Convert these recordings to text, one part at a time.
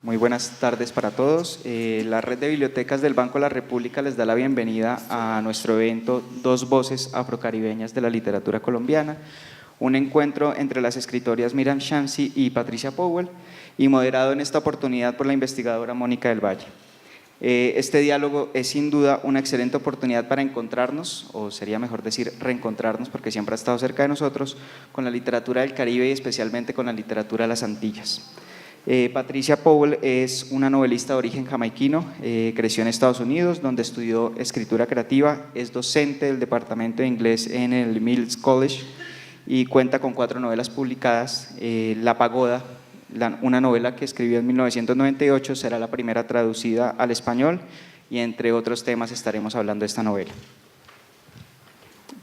Muy buenas tardes para todos. La Red de Bibliotecas del Banco de la República les da la bienvenida a nuestro evento Dos Voces Afrocaribeñas de la Literatura Colombiana, un encuentro entre las escritoras Miriam Shamsi y Patricia Powell, y moderado en esta oportunidad por la investigadora Mónica del Valle. Este diálogo es sin duda una excelente oportunidad para encontrarnos, o sería mejor decir reencontrarnos, porque siempre ha estado cerca de nosotros, con la literatura del Caribe y especialmente con la literatura de las Antillas. Patricia Powell es una novelista de origen jamaiquino, creció en Estados Unidos, donde estudió escritura creativa, es docente del departamento de inglés en el Mills College y cuenta con 4 novelas publicadas. La Pagoda, una novela que escribió en 1998, será la primera traducida al español y entre otros temas estaremos hablando de esta novela.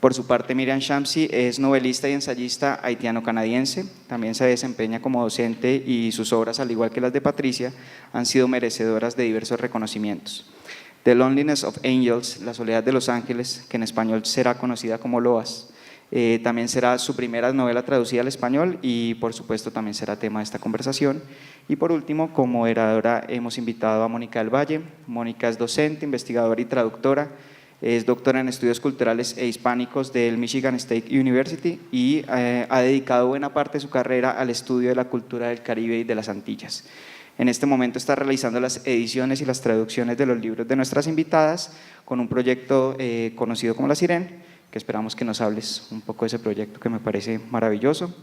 Por su parte, Miriam Shamsi es novelista y ensayista haitiano-canadiense, también se desempeña como docente y sus obras, al igual que las de Patricia, han sido merecedoras de diversos reconocimientos. The Loneliness of Angels, La Soledad de los Ángeles, que en español será conocida como Loas, también será su primera novela traducida al español y por supuesto también será tema de esta conversación. Y por último, como moderadora hemos invitado a Mónica del Valle. Mónica es docente, investigadora y traductora, es doctora en estudios culturales e hispánicos del Michigan State University y ha dedicado buena parte de su carrera al estudio de la cultura del Caribe y de las Antillas. En este momento está realizando las ediciones y las traducciones de los libros de nuestras invitadas con un proyecto conocido como La Siren, que esperamos que nos hables un poco de ese proyecto que me parece maravilloso.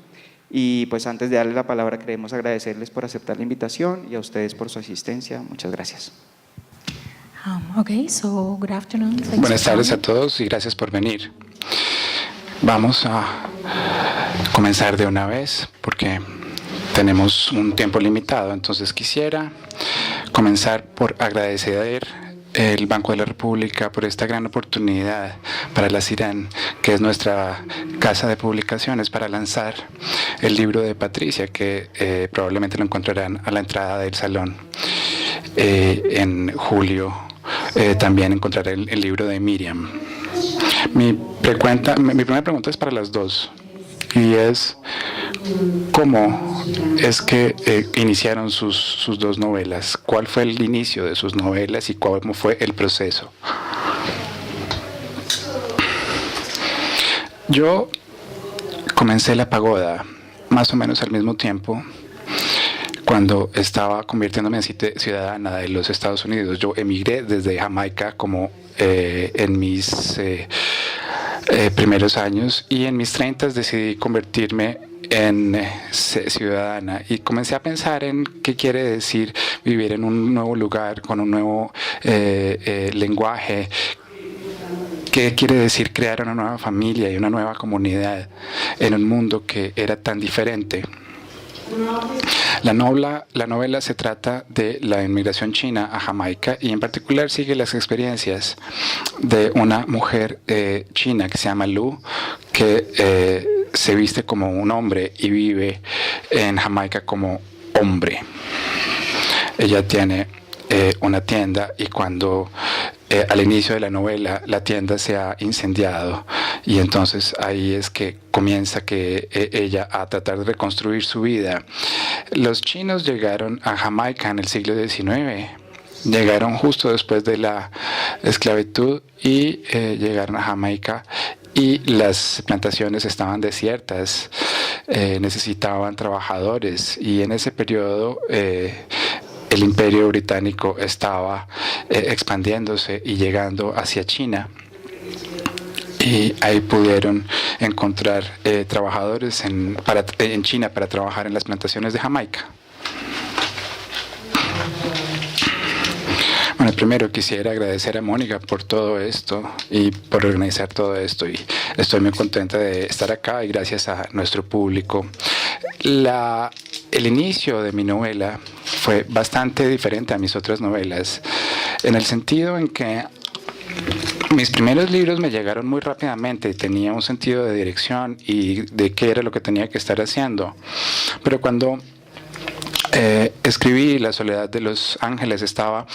Y pues antes de darle la palabra, queremos agradecerles por aceptar la invitación y a ustedes por su asistencia. Muchas gracias. So good afternoon. Buenas tardes a todos y gracias por venir. Vamos a comenzar de una vez porque tenemos un tiempo limitado, entonces quisiera comenzar por agradecer el Banco de la República por esta gran oportunidad para La Siren, que es nuestra casa de publicaciones, para lanzar el libro de Patricia, que probablemente lo encontrarán a la entrada del salón. En julio también encontraré el libro de Miriam. Mi primera pregunta es para las dos, y es ¿cómo es que iniciaron sus dos novelas? ¿Cuál fue el inicio de sus novelas y cómo fue el proceso? Yo comencé La Pagoda más o menos al mismo tiempo cuando estaba convirtiéndome en ciudadana de los Estados Unidos. Yo emigré desde Jamaica como en mis primeros años, y en mis 30 decidí convertirme en ciudadana y comencé a pensar en qué quiere decir vivir en un nuevo lugar con un nuevo lenguaje. ¿Qué quiere decir crear una nueva familia y una nueva comunidad en un mundo que era tan diferente? La novela se trata de la inmigración china a Jamaica y en particular sigue las experiencias de una mujer china que se llama Lu, que se viste como un hombre y vive en Jamaica como hombre. Ella tiene una tienda y cuando al inicio de la novela la tienda se ha incendiado y entonces ahí es que comienza ella a tratar de reconstruir su vida. Los chinos llegaron a Jamaica en el siglo XIX, llegaron justo después de la esclavitud y llegaron a Jamaica y las plantaciones estaban desiertas, necesitaban trabajadores y en ese periodo el Imperio Británico estaba expandiéndose y llegando hacia China. Y ahí pudieron encontrar trabajadores en China para trabajar en las plantaciones de Jamaica. Bueno, primero quisiera agradecer a Mónica por todo esto y por organizar todo esto, y estoy muy contenta de estar acá y gracias a nuestro público. El inicio de mi novela fue bastante diferente a mis otras novelas, en el sentido en que mis primeros libros me llegaron muy rápidamente, tenía un sentido de dirección y de qué era lo que tenía que estar haciendo, pero cuando escribí La Soledad de los Ángeles estaba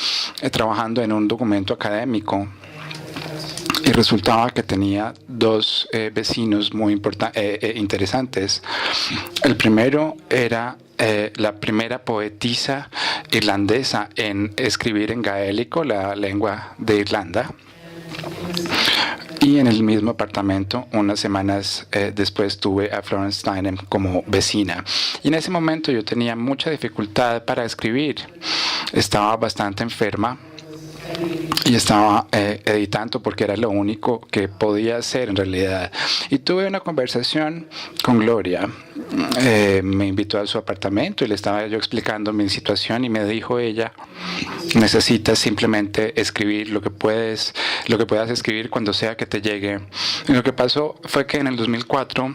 trabajando en un documento académico y resultaba que tenía dos vecinos muy interesantes. El primero era la primera poetisa irlandesa en escribir en gaélico, la lengua de Irlanda. Y en el mismo apartamento, unas semanas después, tuve a Florence Steinem como vecina. Y en ese momento yo tenía mucha dificultad para escribir. Estaba bastante enferma y estaba editando porque era lo único que podía hacer en realidad. Y tuve una conversación con Gloria. Me invitó a su apartamento y le estaba yo explicando mi situación y me dijo ella: necesitas simplemente escribir lo que puedas escribir cuando sea que te llegue. Y lo que pasó fue que en el 2004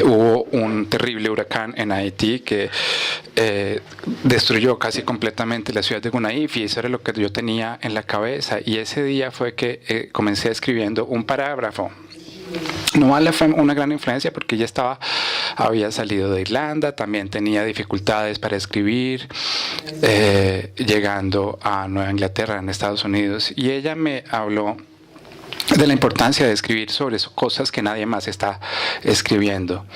hubo un terrible huracán en Haití que destruyó casi completamente la ciudad de Gonaïves, y eso era lo que yo tenía en la cabeza. Y ese día fue que comencé escribiendo un parágrafo. No fue una gran influencia porque ella había salido de Irlanda, también tenía dificultades para escribir, llegando a Nueva Inglaterra, en Estados Unidos, y ella me habló de la importancia de escribir sobre cosas que nadie más está escribiendo.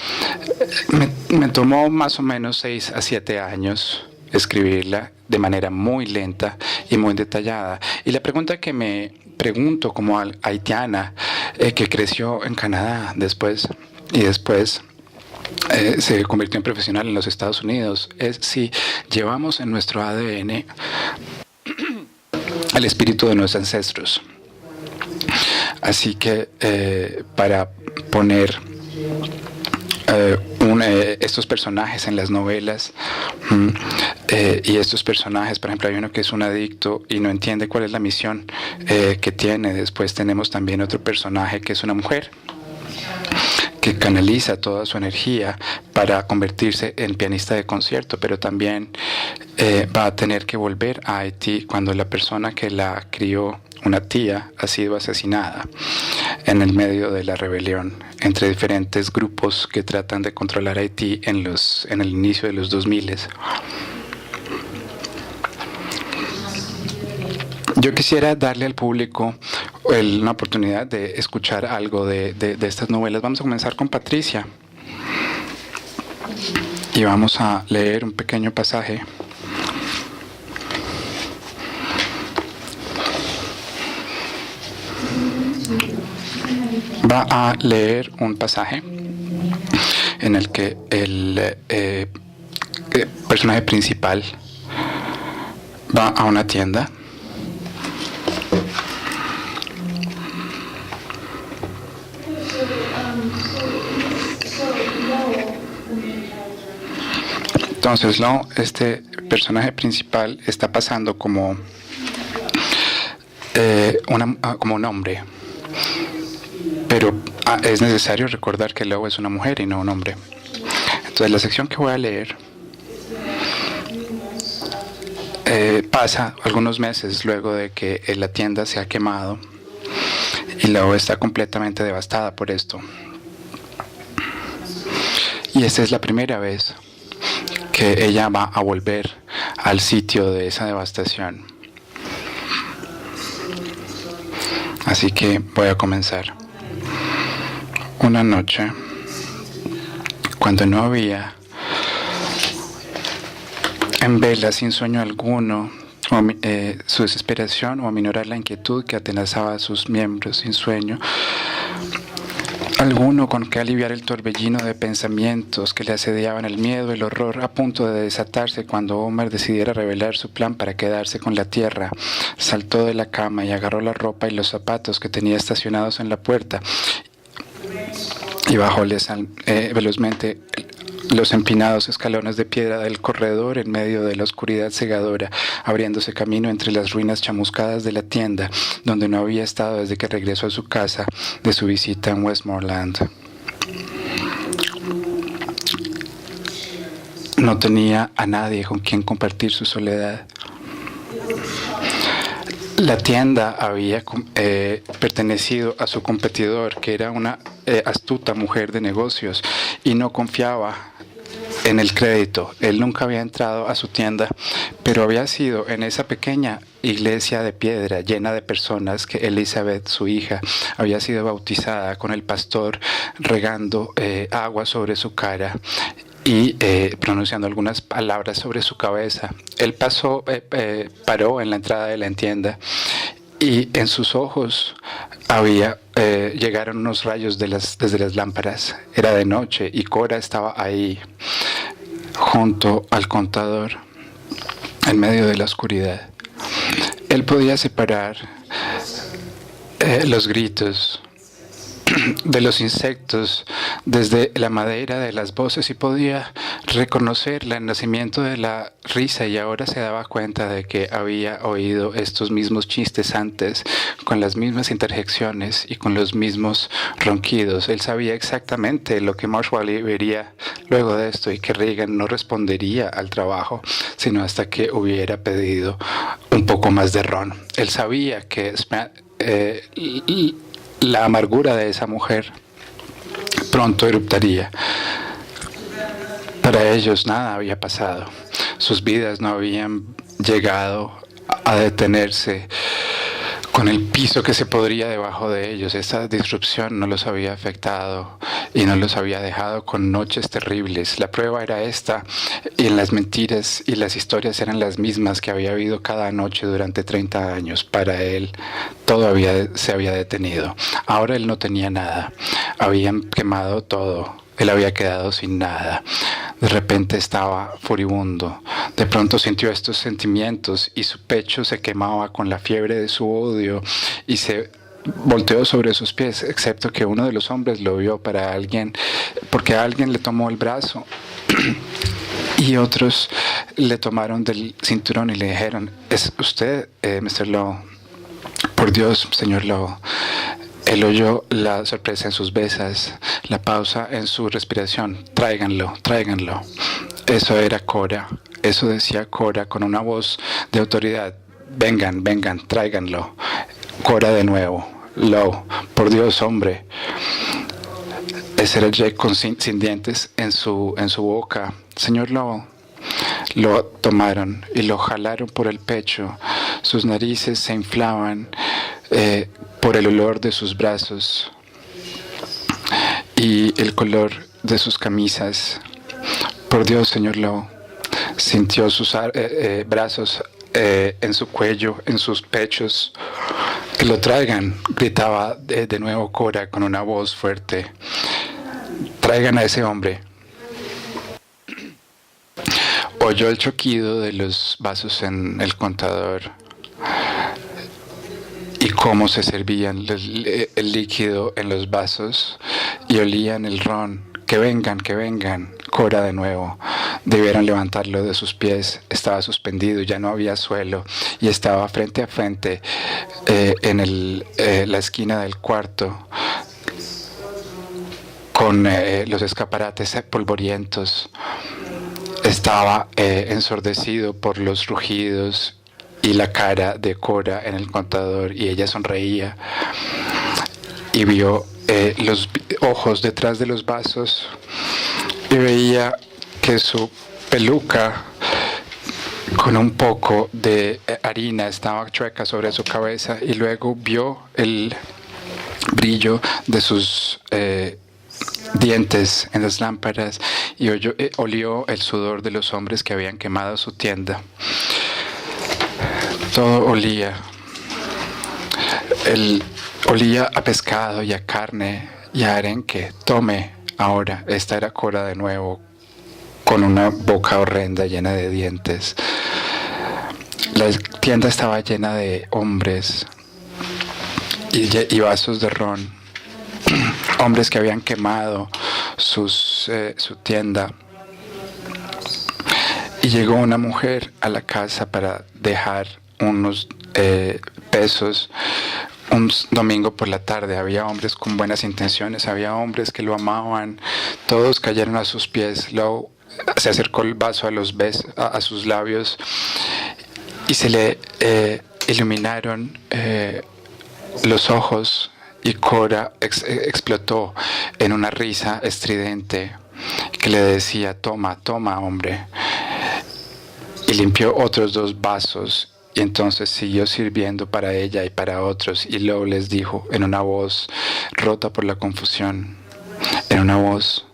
Me tomó más o menos 6 a 7 años escribirla de manera muy lenta y muy detallada. Y la pregunta que me pregunto como haitiana que creció en Canadá después se convirtió en profesional en los Estados Unidos es si llevamos en nuestro ADN el espíritu de nuestros ancestros. Así que para poner estos personajes en las novelas, y estos personajes, por ejemplo, hay uno que es un adicto y no entiende cuál es la misión que tiene. Después tenemos también otro personaje que es una mujer que canaliza toda su energía para convertirse en pianista de concierto, pero también va a tener que volver a Haití cuando la persona que la crió, una tía, ha sido asesinada en el medio de la rebelión entre diferentes grupos que tratan de controlar Haití en el inicio de los 2000. Yo quisiera darle al público una oportunidad de escuchar algo de estas novelas. Vamos a comenzar con Patricia y vamos a leer un pequeño pasaje. Va a leer un pasaje en el que el personaje principal va a una tienda Entonces, este personaje principal está pasando como un hombre, pero es necesario recordar que Lo es una mujer y no un hombre. Entonces, la sección que voy a leer pasa algunos meses luego de que la tienda se ha quemado y Lo está completamente devastada por esto. Y esta es la primera vez que ella va a volver al sitio de esa devastación. Así que voy a comenzar. Una noche, cuando no había en vela, sin sueño alguno, su desesperación o aminorar la inquietud que atenazaba a sus miembros sin sueño alguno con que aliviar el torbellino de pensamientos que le asediaban, el miedo, el horror, a punto de desatarse cuando Omar decidiera revelar su plan para quedarse con la tierra. Saltó de la cama y agarró la ropa y los zapatos que tenía estacionados en la puerta y bajóles velozmente los empinados escalones de piedra del corredor en medio de la oscuridad cegadora, abriéndose camino entre las ruinas chamuscadas de la tienda, donde no había estado desde que regresó a su casa de su visita en Westmoreland. No tenía a nadie con quien compartir su soledad. La tienda había pertenecido a su competidor, que era una astuta mujer de negocios, y no confiaba en el crédito. Él nunca había entrado a su tienda, pero había sido en esa pequeña iglesia de piedra llena de personas que Elizabeth, su hija, había sido bautizada con el pastor regando agua sobre su cara y pronunciando algunas palabras sobre su cabeza. Él paró en la entrada de la tienda y en sus ojos llegaron unos rayos desde las lámparas. Era de noche y Cora estaba ahí junto al contador en medio de la oscuridad. Él podía separar los gritos de los insectos desde la madera de las voces y podía reconocer el nacimiento de la risa, y ahora se daba cuenta de que había oído estos mismos chistes antes, con las mismas interjecciones y con los mismos ronquidos. Él sabía exactamente lo que Marshall vería luego de esto, y que Regan no respondería al trabajo sino hasta que hubiera pedido un poco más de ron. Él sabía que la amargura de esa mujer pronto eruptaría. Para ellos nada había pasado. Sus vidas no habían llegado a detenerse con el piso que se podría debajo de ellos. Esa disrupción no los había afectado y no los había dejado con noches terribles. La prueba era esta, y las mentiras y las historias eran las mismas que había habido cada noche durante 30 años. Para él todo se había detenido. Ahora él no tenía nada. Habían quemado todo. Él había quedado sin nada. De repente estaba furibundo. De pronto sintió estos sentimientos y su pecho se quemaba con la fiebre de su odio y se volteó sobre sus pies, excepto que uno de los hombres lo vio porque alguien le tomó el brazo y otros le tomaron del cinturón y le dijeron: ¿es usted, Mr. Lowe? Por Dios, señor Lowe. Él oyó la sorpresa en sus besas, la pausa en su respiración. Tráiganlo, tráiganlo. Eso era Cora. Eso decía Cora con una voz de autoridad. Vengan, vengan, tráiganlo. Cora de nuevo. Lowe, por Dios, hombre. Ese era Jake sin dientes en su boca. Señor Lowe. Lo tomaron y lo jalaron por el pecho. Sus narices se inflaban por el olor de sus brazos y el color de sus camisas. Por Dios, señor Lowe. Sintió sus brazos en su cuello, en sus pechos. Que lo traigan, gritaba de nuevo Cora con una voz fuerte. Traigan a ese hombre. Oyó el choquido de los vasos en el contador y cómo se servían el líquido en los vasos y olían el ron. Que vengan, que vengan. Cora de nuevo. Debieron levantarlo de sus pies. Estaba suspendido, ya no había suelo y estaba frente a frente en la esquina del cuarto con los escaparates polvorientos. Estaba ensordecido por los rugidos y la cara de Cora en el contador, y ella sonreía y vio los ojos detrás de los vasos y veía que su peluca con un poco de harina estaba chueca sobre su cabeza, y luego vio el brillo de sus dientes en las lámparas y olió el sudor de los hombres que habían quemado su tienda. Todo olía. Olía a pescado y a carne y a arenque. Tome ahora. Esta era Cora de nuevo, con una boca horrenda llena de dientes. La tienda estaba llena de hombres y vasos de ron. Hombres que habían quemado su tienda. Y llegó una mujer a la casa para dejar unos pesos. Un domingo por la tarde había hombres con buenas intenciones, había hombres que lo amaban. Todos cayeron a sus pies. Lowe se acercó el vaso a sus labios y se le iluminaron los ojos, y Cora explotó en una risa estridente que le decía: toma, toma, hombre. Y limpió otros 2 vasos, y entonces siguió sirviendo para ella y para otros. Y Lowe les dijo en una voz rota por la confusión, en una voz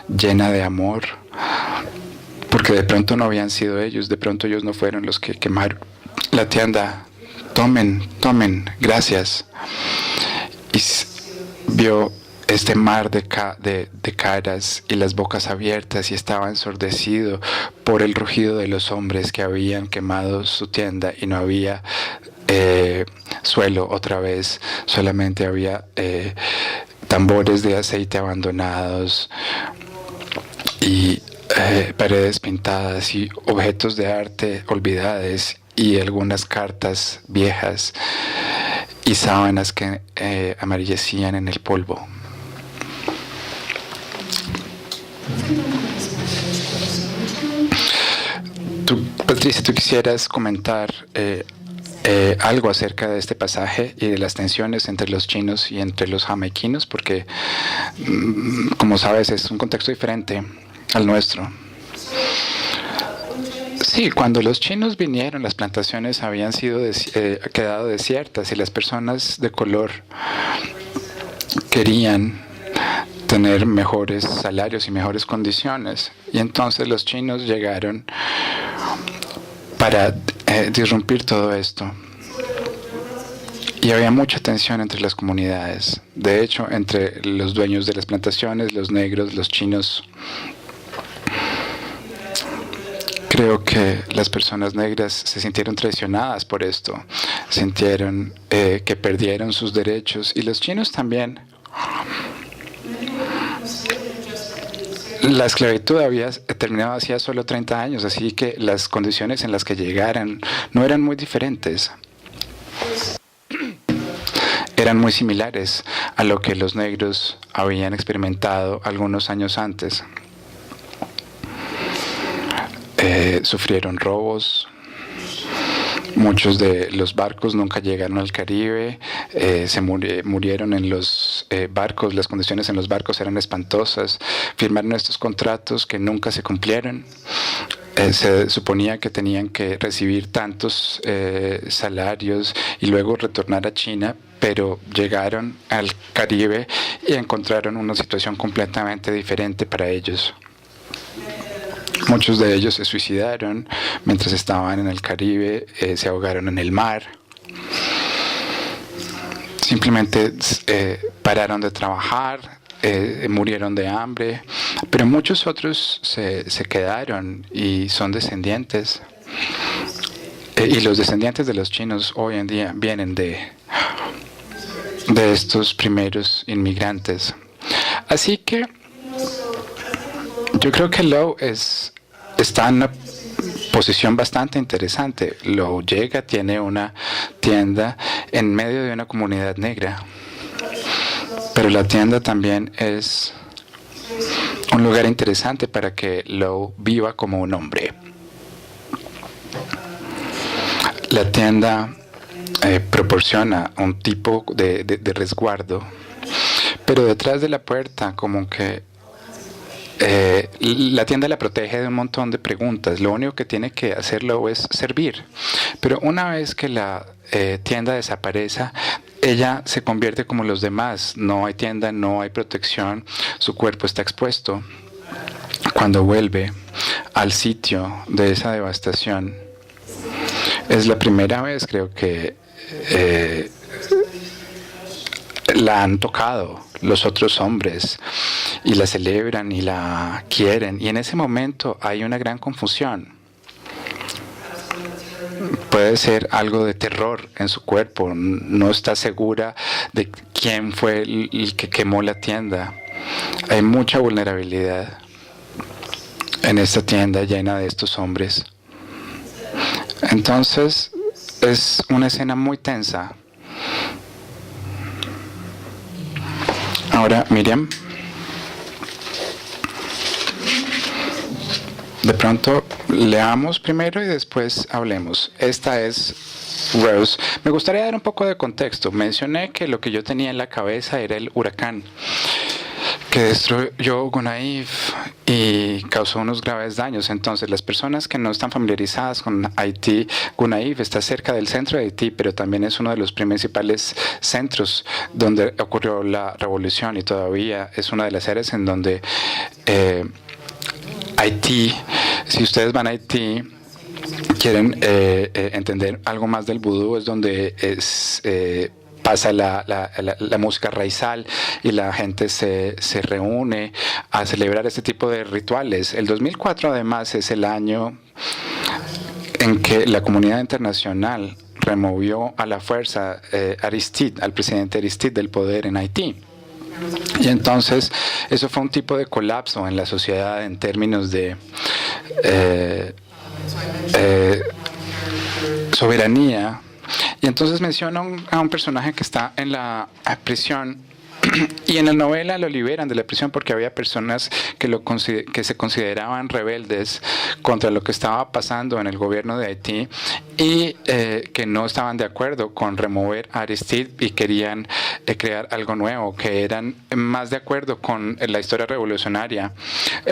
llena de amor, porque de pronto no habían sido ellos, de pronto ellos no fueron los que quemaron la tienda. Tomen, tomen, gracias. Y vio este mar de caras y las bocas abiertas, y estaba ensordecido por el rugido de los hombres que habían quemado su tienda, y no había suelo otra vez, solamente había tambores de aceite abandonados y paredes pintadas y objetos de arte olvidados y algunas cartas viejas y sábanas que amarillecían en el polvo. Patricia, ¿tú quisieras comentar algo acerca de este pasaje y de las tensiones entre los chinos y entre los jamaiquinos? Porque, como sabes, es un contexto diferente al nuestro. Sí, cuando los chinos vinieron, las plantaciones habían quedado desiertas y las personas de color querían tener mejores salarios y mejores condiciones. Y entonces los chinos llegaron para disrumpir todo esto. Y había mucha tensión entre las comunidades. De hecho, entre los dueños de las plantaciones, los negros, los chinos. Creo que las personas negras se sintieron traicionadas por esto. Sintieron que perdieron sus derechos. Y los chinos también. La esclavitud había terminado hacía solo 30 años, así que las condiciones en las que llegaran no eran muy diferentes. Eran muy similares a lo que los negros habían experimentado algunos años antes. Sufrieron robos. Muchos de los barcos nunca llegaron al Caribe, se murieron en los barcos, las condiciones en los barcos eran espantosas, firmaron estos contratos que nunca se cumplieron. Se suponía que tenían que recibir tantos salarios y luego retornar a China, pero llegaron al Caribe y encontraron una situación completamente diferente para ellos. Muchos de ellos se suicidaron mientras estaban en el Caribe, se ahogaron en el mar. Simplemente pararon de trabajar, murieron de hambre, pero muchos otros se quedaron y son descendientes. Y los descendientes de los chinos hoy en día vienen de estos primeros inmigrantes. Así que yo creo que Lowe está en una posición bastante interesante. Lowe llega, tiene una tienda en medio de una comunidad negra, pero la tienda también es un lugar interesante para que Lowe viva como un hombre. La tienda proporciona un tipo de resguardo, pero detrás de la puerta como que la tienda la protege de un montón de preguntas. Lo único que tiene que hacerlo es servir. Pero una vez que la tienda desaparece, ella se convierte como los demás. No hay tienda, no hay protección, su cuerpo está expuesto. Cuando vuelve al sitio de esa devastación, es la primera vez, creo que la han tocado los otros hombres y la celebran y la quieren, y en ese momento hay una gran confusión. Puede ser algo de terror en su cuerpo, no está segura de quién fue el que quemó la tienda. Hay mucha vulnerabilidad en esta tienda llena de estos hombres. Entonces es una escena muy tensa. Ahora, Miriam, de pronto leamos primero y después hablemos. Esta es Rose. Me gustaría dar un poco de contexto. Mencioné que lo que yo tenía en la cabeza era el huracán que destruyó Gonaïves y causó unos graves daños. Entonces, las personas que no están familiarizadas con Haití, Gonaïves está cerca del centro de Haití, pero también es uno de los principales centros donde ocurrió la revolución y todavía es una de las áreas en donde Haití, si ustedes van a Haití, quieren entender algo más del vudú, es donde pasa la música raizal y la gente se reúne a celebrar este tipo de rituales. El 2004 además es el año en que la comunidad internacional removió a la fuerza Aristide, al presidente Aristide del poder en Haití. Y entonces eso fue un tipo de colapso en la sociedad en términos de soberanía. Y entonces menciona a un personaje que está en la prisión y en la novela lo liberan de la prisión porque había personas que se consideraban rebeldes contra lo que estaba pasando en el gobierno de Haití y que no estaban de acuerdo con remover a Aristide y querían crear algo nuevo, que eran más de acuerdo con la historia revolucionaria.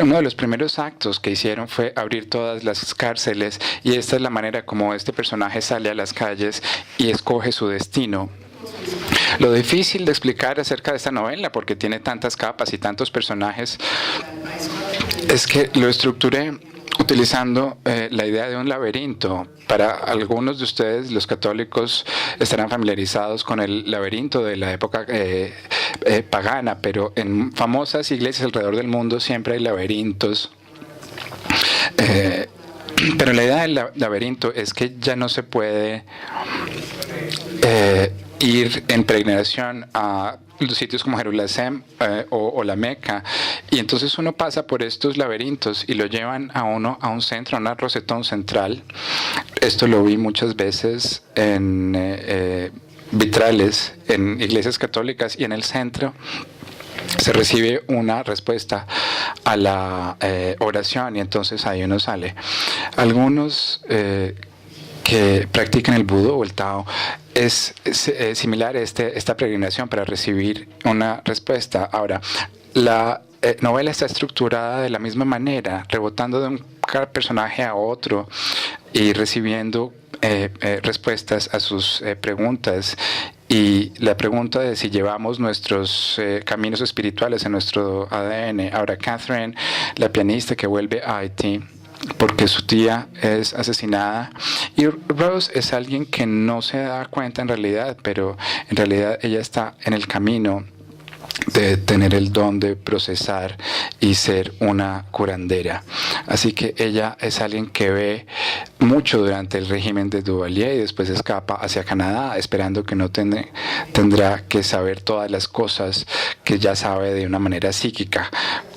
Uno de los primeros actos que hicieron fue abrir todas las cárceles y esta es la manera como este personaje sale a las calles y escoge su destino. Lo difícil de explicar acerca de esta novela, porque tiene tantas capas y tantos personajes, es que lo estructuré utilizando la idea de un laberinto. Para algunos de ustedes, los católicos, estarán familiarizados con el laberinto de la época pagana, pero en famosas iglesias alrededor del mundo siempre hay laberintos. Pero la idea del laberinto es que ya no se puede ir en peregrinación a los sitios como Jerusalén o la Meca, y entonces uno pasa por estos laberintos y lo llevan a uno a un centro, a una rosetón central. Esto lo vi muchas veces en vitrales, en iglesias católicas, y en el centro se recibe una respuesta a la oración y entonces ahí uno sale. Algunos que practican el vudú o el Tao es similar a esta peregrinación para recibir una respuesta. Ahora, la novela está estructurada de la misma manera, rebotando de un personaje a otro y recibiendo respuestas a sus preguntas. Y la pregunta de si llevamos nuestros caminos espirituales en nuestro ADN. Ahora, Catherine, la pianista que vuelve a Haití porque su tía es asesinada, y Rose es alguien que no se da cuenta en realidad, pero en realidad ella está en el camino de tener el don de procesar y ser una curandera. Así que ella es alguien que ve mucho durante el régimen de Duvalier y después escapa hacia Canadá esperando que no tendrá que saber todas las cosas que ya sabe de una manera psíquica,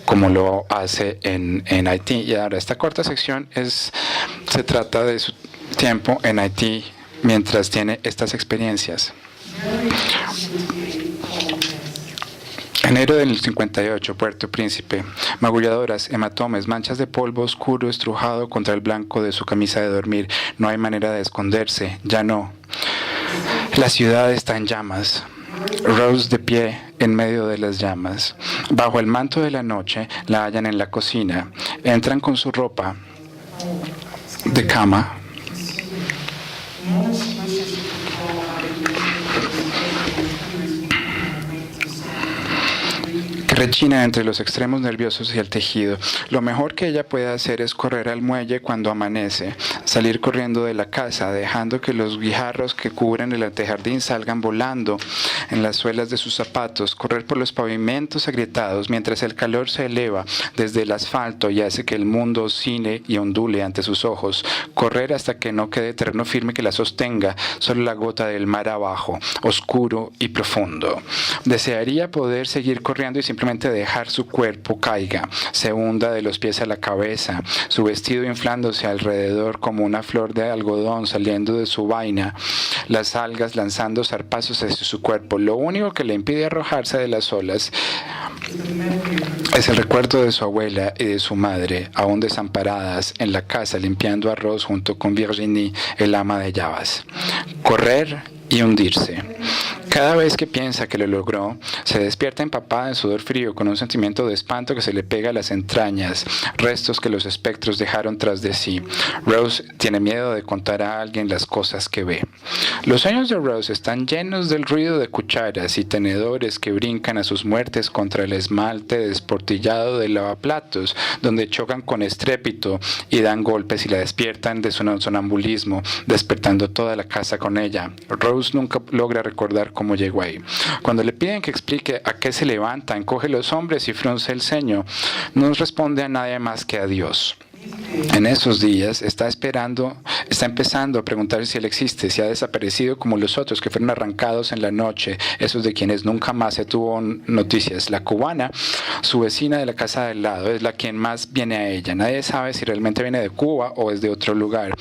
como lo hace en Haití. Y ahora esta corta sección se trata de su tiempo en Haití mientras tiene estas experiencias. Enero del 58, Puerto Príncipe. Magulladoras, hematomas, manchas de polvo oscuro estrujado contra el blanco de su camisa de dormir. No hay manera de esconderse, ya no. La ciudad está en llamas. Rose de pie en medio de las llamas. Bajo el manto de la noche la hallan en la cocina. Entran con su ropa de cama. Rechina entre los extremos nerviosos y el tejido. Lo mejor que ella puede hacer es correr al muelle cuando amanece, salir corriendo de la casa, dejando que los guijarros que cubren el antejardín salgan volando en las suelas de sus zapatos, correr por los pavimentos agrietados mientras el calor se eleva desde el asfalto y hace que el mundo oscile y ondule ante sus ojos, correr hasta que no quede terreno firme que la sostenga, solo la gota del mar abajo, oscuro y profundo. Desearía poder seguir corriendo y simplemente dejar su cuerpo caiga, se hunda de los pies a la cabeza, su vestido inflándose alrededor como una flor de algodón saliendo de su vaina, las algas lanzando zarpazos hacia su cuerpo. Lo único que le impide arrojarse de las olas es el recuerdo de su abuela y de su madre, aún desamparadas en la casa limpiando arroz junto con Virginie, el ama de llaves. Correr y hundirse. Cada vez que piensa que lo logró, se despierta empapada en sudor frío con un sentimiento de espanto que se le pega a las entrañas, restos que los espectros dejaron tras de sí. Rose tiene miedo de contar a alguien las cosas que ve. Los sueños de Rose están llenos del ruido de cucharas y tenedores que brincan a sus muertes contra el esmalte desportillado del lavaplatos, donde chocan con estrépito y dan golpes y la despiertan de su sonambulismo, despertando toda la casa con ella. Rose nunca logra recordar cómo llegó ahí. Cuando le piden que explique a qué se levanta, encoge los hombros y frunce el ceño. No responde a nadie más que a Dios. En esos días está empezando a preguntar si él existe, si ha desaparecido como los otros que fueron arrancados en la noche, esos de quienes nunca más se tuvo noticias. La cubana, su vecina de la casa del lado, es la quien más viene a ella. Nadie sabe si realmente viene de Cuba o es de otro lugar.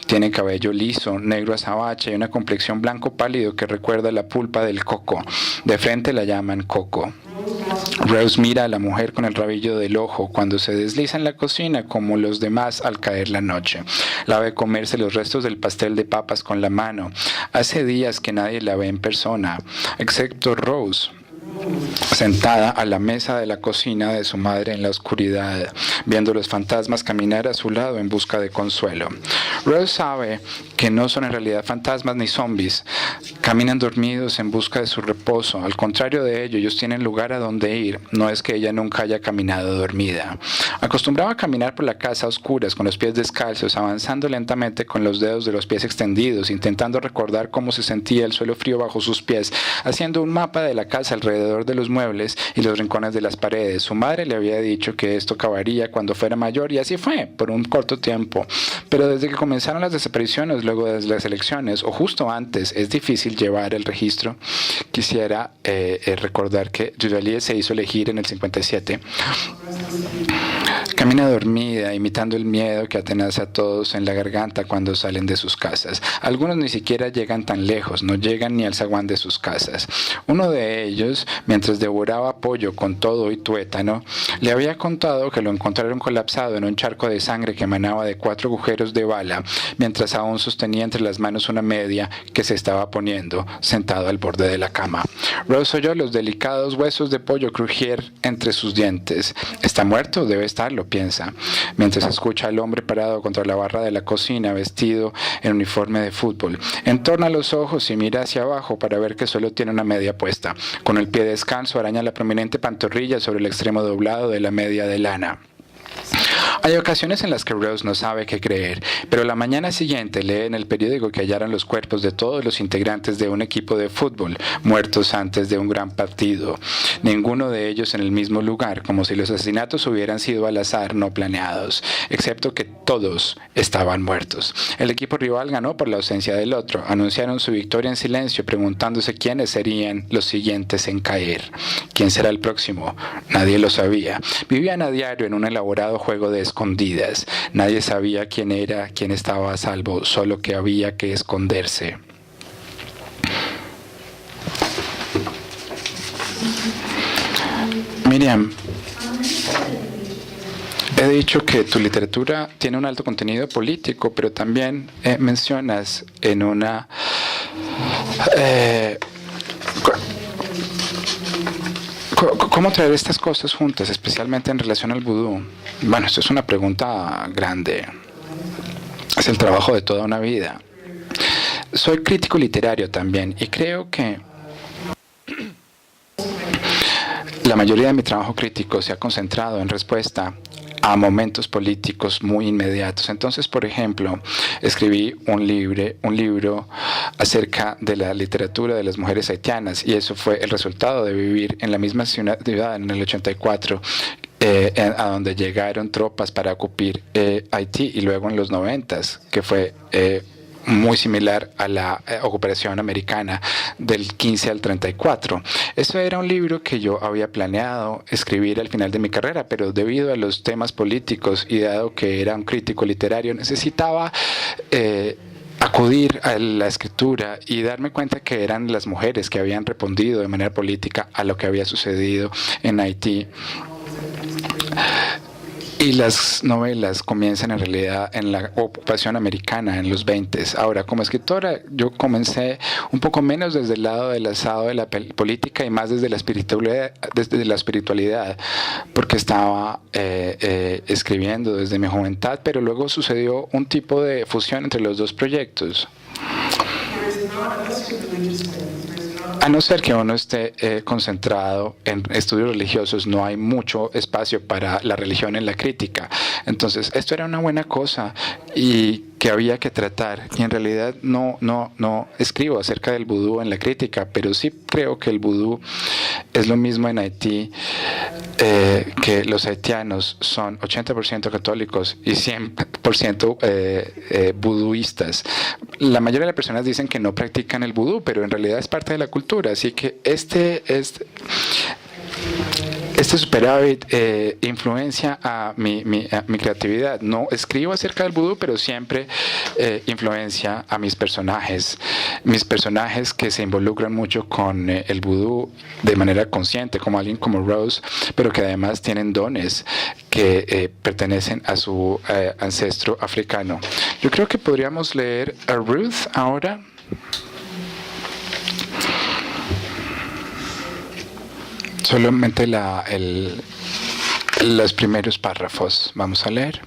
Tiene cabello liso, negro azabache y una complexión blanco pálido que recuerda la pulpa del coco. De frente la llaman Coco. Rose mira a la mujer con el rabillo del ojo cuando se desliza en la cocina como los demás al caer la noche. La ve comerse los restos del pastel de papas con la mano. Hace días que nadie la ve en persona, excepto Rose, sentada a la mesa de la cocina de su madre en la oscuridad, viendo los fantasmas caminar a su lado en busca de consuelo. Rose sabe que no son en realidad fantasmas ni zombies. Caminan dormidos en busca de su reposo. Al contrario de ello, ellos tienen lugar a donde ir. No es que ella nunca haya caminado dormida. Acostumbraba a caminar por la casa a oscuras, con los pies descalzos, avanzando lentamente con los dedos de los pies extendidos, intentando recordar cómo se sentía el suelo frío bajo sus pies, haciendo un mapa de la casa alrededor de los muebles y los rincones de las paredes. Su madre le había dicho que esto acabaría cuando fuera mayor y así fue, por un corto tiempo. Pero desde que comenzaron las desapariciones luego de las elecciones, o justo antes, es difícil llevar el registro. Quisiera recordar que Duvalier se hizo elegir en el 57. Camina dormida, imitando el miedo que atenaza a todos en la garganta cuando salen de sus casas. Algunos ni siquiera llegan tan lejos, no llegan ni al zaguán de sus casas. Uno de ellos, mientras devoraba pollo con todo y tuétano, le había contado que lo encontraron colapsado en un charco de sangre que emanaba de 4 agujeros de bala, mientras aún sostenía entre las manos una media que se estaba poniendo, sentado al borde de la cama. Rose oyó los delicados huesos de pollo crujir entre sus dientes. ¿Está muerto? Debe estarlo, piensa, mientras escucha al hombre parado contra la barra de la cocina, vestido en uniforme de fútbol. Entorna los ojos y mira hacia abajo para ver que solo tiene una media puesta. Con el pie descalzo araña la prominente pantorrilla sobre el extremo doblado de la media de lana. Hay ocasiones en las que Rose no sabe qué creer, pero la mañana siguiente lee en el periódico que hallaron los cuerpos de todos los integrantes de un equipo de fútbol, muertos antes de un gran partido. Ninguno de ellos en el mismo lugar, como si los asesinatos hubieran sido al azar, no planeados, excepto que todos estaban muertos. El equipo rival ganó por la ausencia del otro. Anunciaron su victoria en silencio, preguntándose quiénes serían los siguientes en caer. ¿Quién será el próximo? Nadie lo sabía. Vivían a diario en un elaborado juego de escondidas. Nadie sabía quién era, quién estaba a salvo, solo que había que esconderse. Miriam, he dicho que tu literatura tiene un alto contenido político, pero también mencionas en una... ¿Cómo traer estas cosas juntas, especialmente en relación al vudú? Bueno, esto es una pregunta grande. Es el trabajo de toda una vida. Soy crítico literario también y creo que la mayoría de mi trabajo crítico se ha concentrado en respuesta a momentos políticos muy inmediatos. Entonces, por ejemplo, escribí un libro acerca de la literatura de las mujeres haitianas, y eso fue el resultado de vivir en la misma ciudad en el 84, a donde llegaron tropas para ocupar Haití, y luego en los 90s, que fue muy similar a la ocupación americana del 15 al 34. Eso era un libro que yo había planeado escribir al final de mi carrera, pero debido a los temas políticos y dado que era un crítico literario, necesitaba acudir a la escritura y darme cuenta que eran las mujeres que habían respondido de manera política a lo que había sucedido en Haití. Y las novelas comienzan en realidad en la ocupación americana en los 20. Ahora, como escritora, yo comencé un poco menos desde el lado del asado de la política y más desde la espiritualidad, porque estaba escribiendo desde mi juventud, pero luego sucedió un tipo de fusión entre los dos proyectos. A no ser que uno esté concentrado en estudios religiosos, no hay mucho espacio para la religión en la crítica. Entonces, esto era una buena cosa y que había que tratar. Y en realidad no escribo acerca del vudú en la crítica, pero sí creo que el vudú es lo mismo en Haití, que los haitianos son 80% católicos y 100% vuduistas. La mayoría de las personas dicen que no practican el vudú, pero en realidad es parte de la cultura. Así que este superávit influencia a mi creatividad. No escribo acerca del vudú, pero siempre influencia a mis personajes. Mis personajes que se involucran mucho con el vudú de manera consciente, como alguien como Rose, pero que además tienen dones que pertenecen a su ancestro africano. Yo creo que podríamos leer a Ruth ahora. Solamente los primeros párrafos vamos a leer.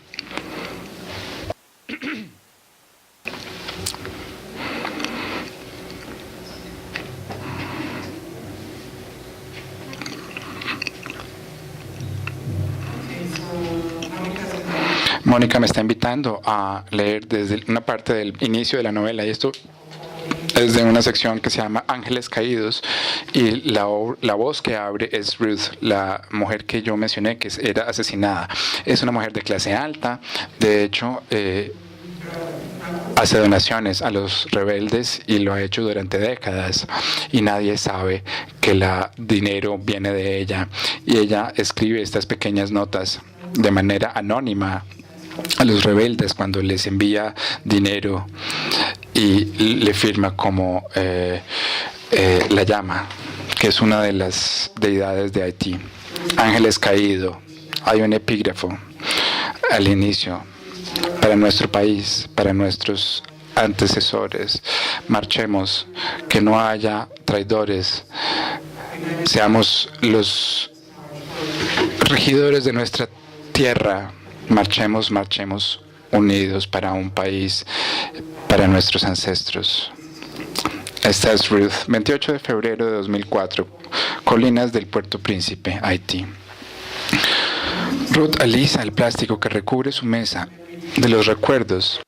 Mónica me está invitando a leer desde una parte del inicio de la novela, y esto es de una sección que se llama Ángeles Caídos, y la voz que abre es Ruth, la mujer que yo mencioné que era asesinada. Es una mujer de clase alta, de hecho hace donaciones a los rebeldes y lo ha hecho durante décadas y nadie sabe que el dinero viene de ella, y ella escribe estas pequeñas notas de manera anónima a los rebeldes cuando les envía dinero y le firma como la llama, que es una de las deidades de Haití. Ángeles caído. Hay un epígrafo al inicio para nuestro país, para nuestros antecesores. Marchemos, que no haya traidores, seamos los regidores de nuestra tierra. Marchemos, marchemos unidos para un país, para nuestros ancestros. Esta es Ruth, 28 de febrero de 2004, Colinas del Puerto Príncipe, Haití. Ruth alisa el plástico que recubre su mesa de los recuerdos,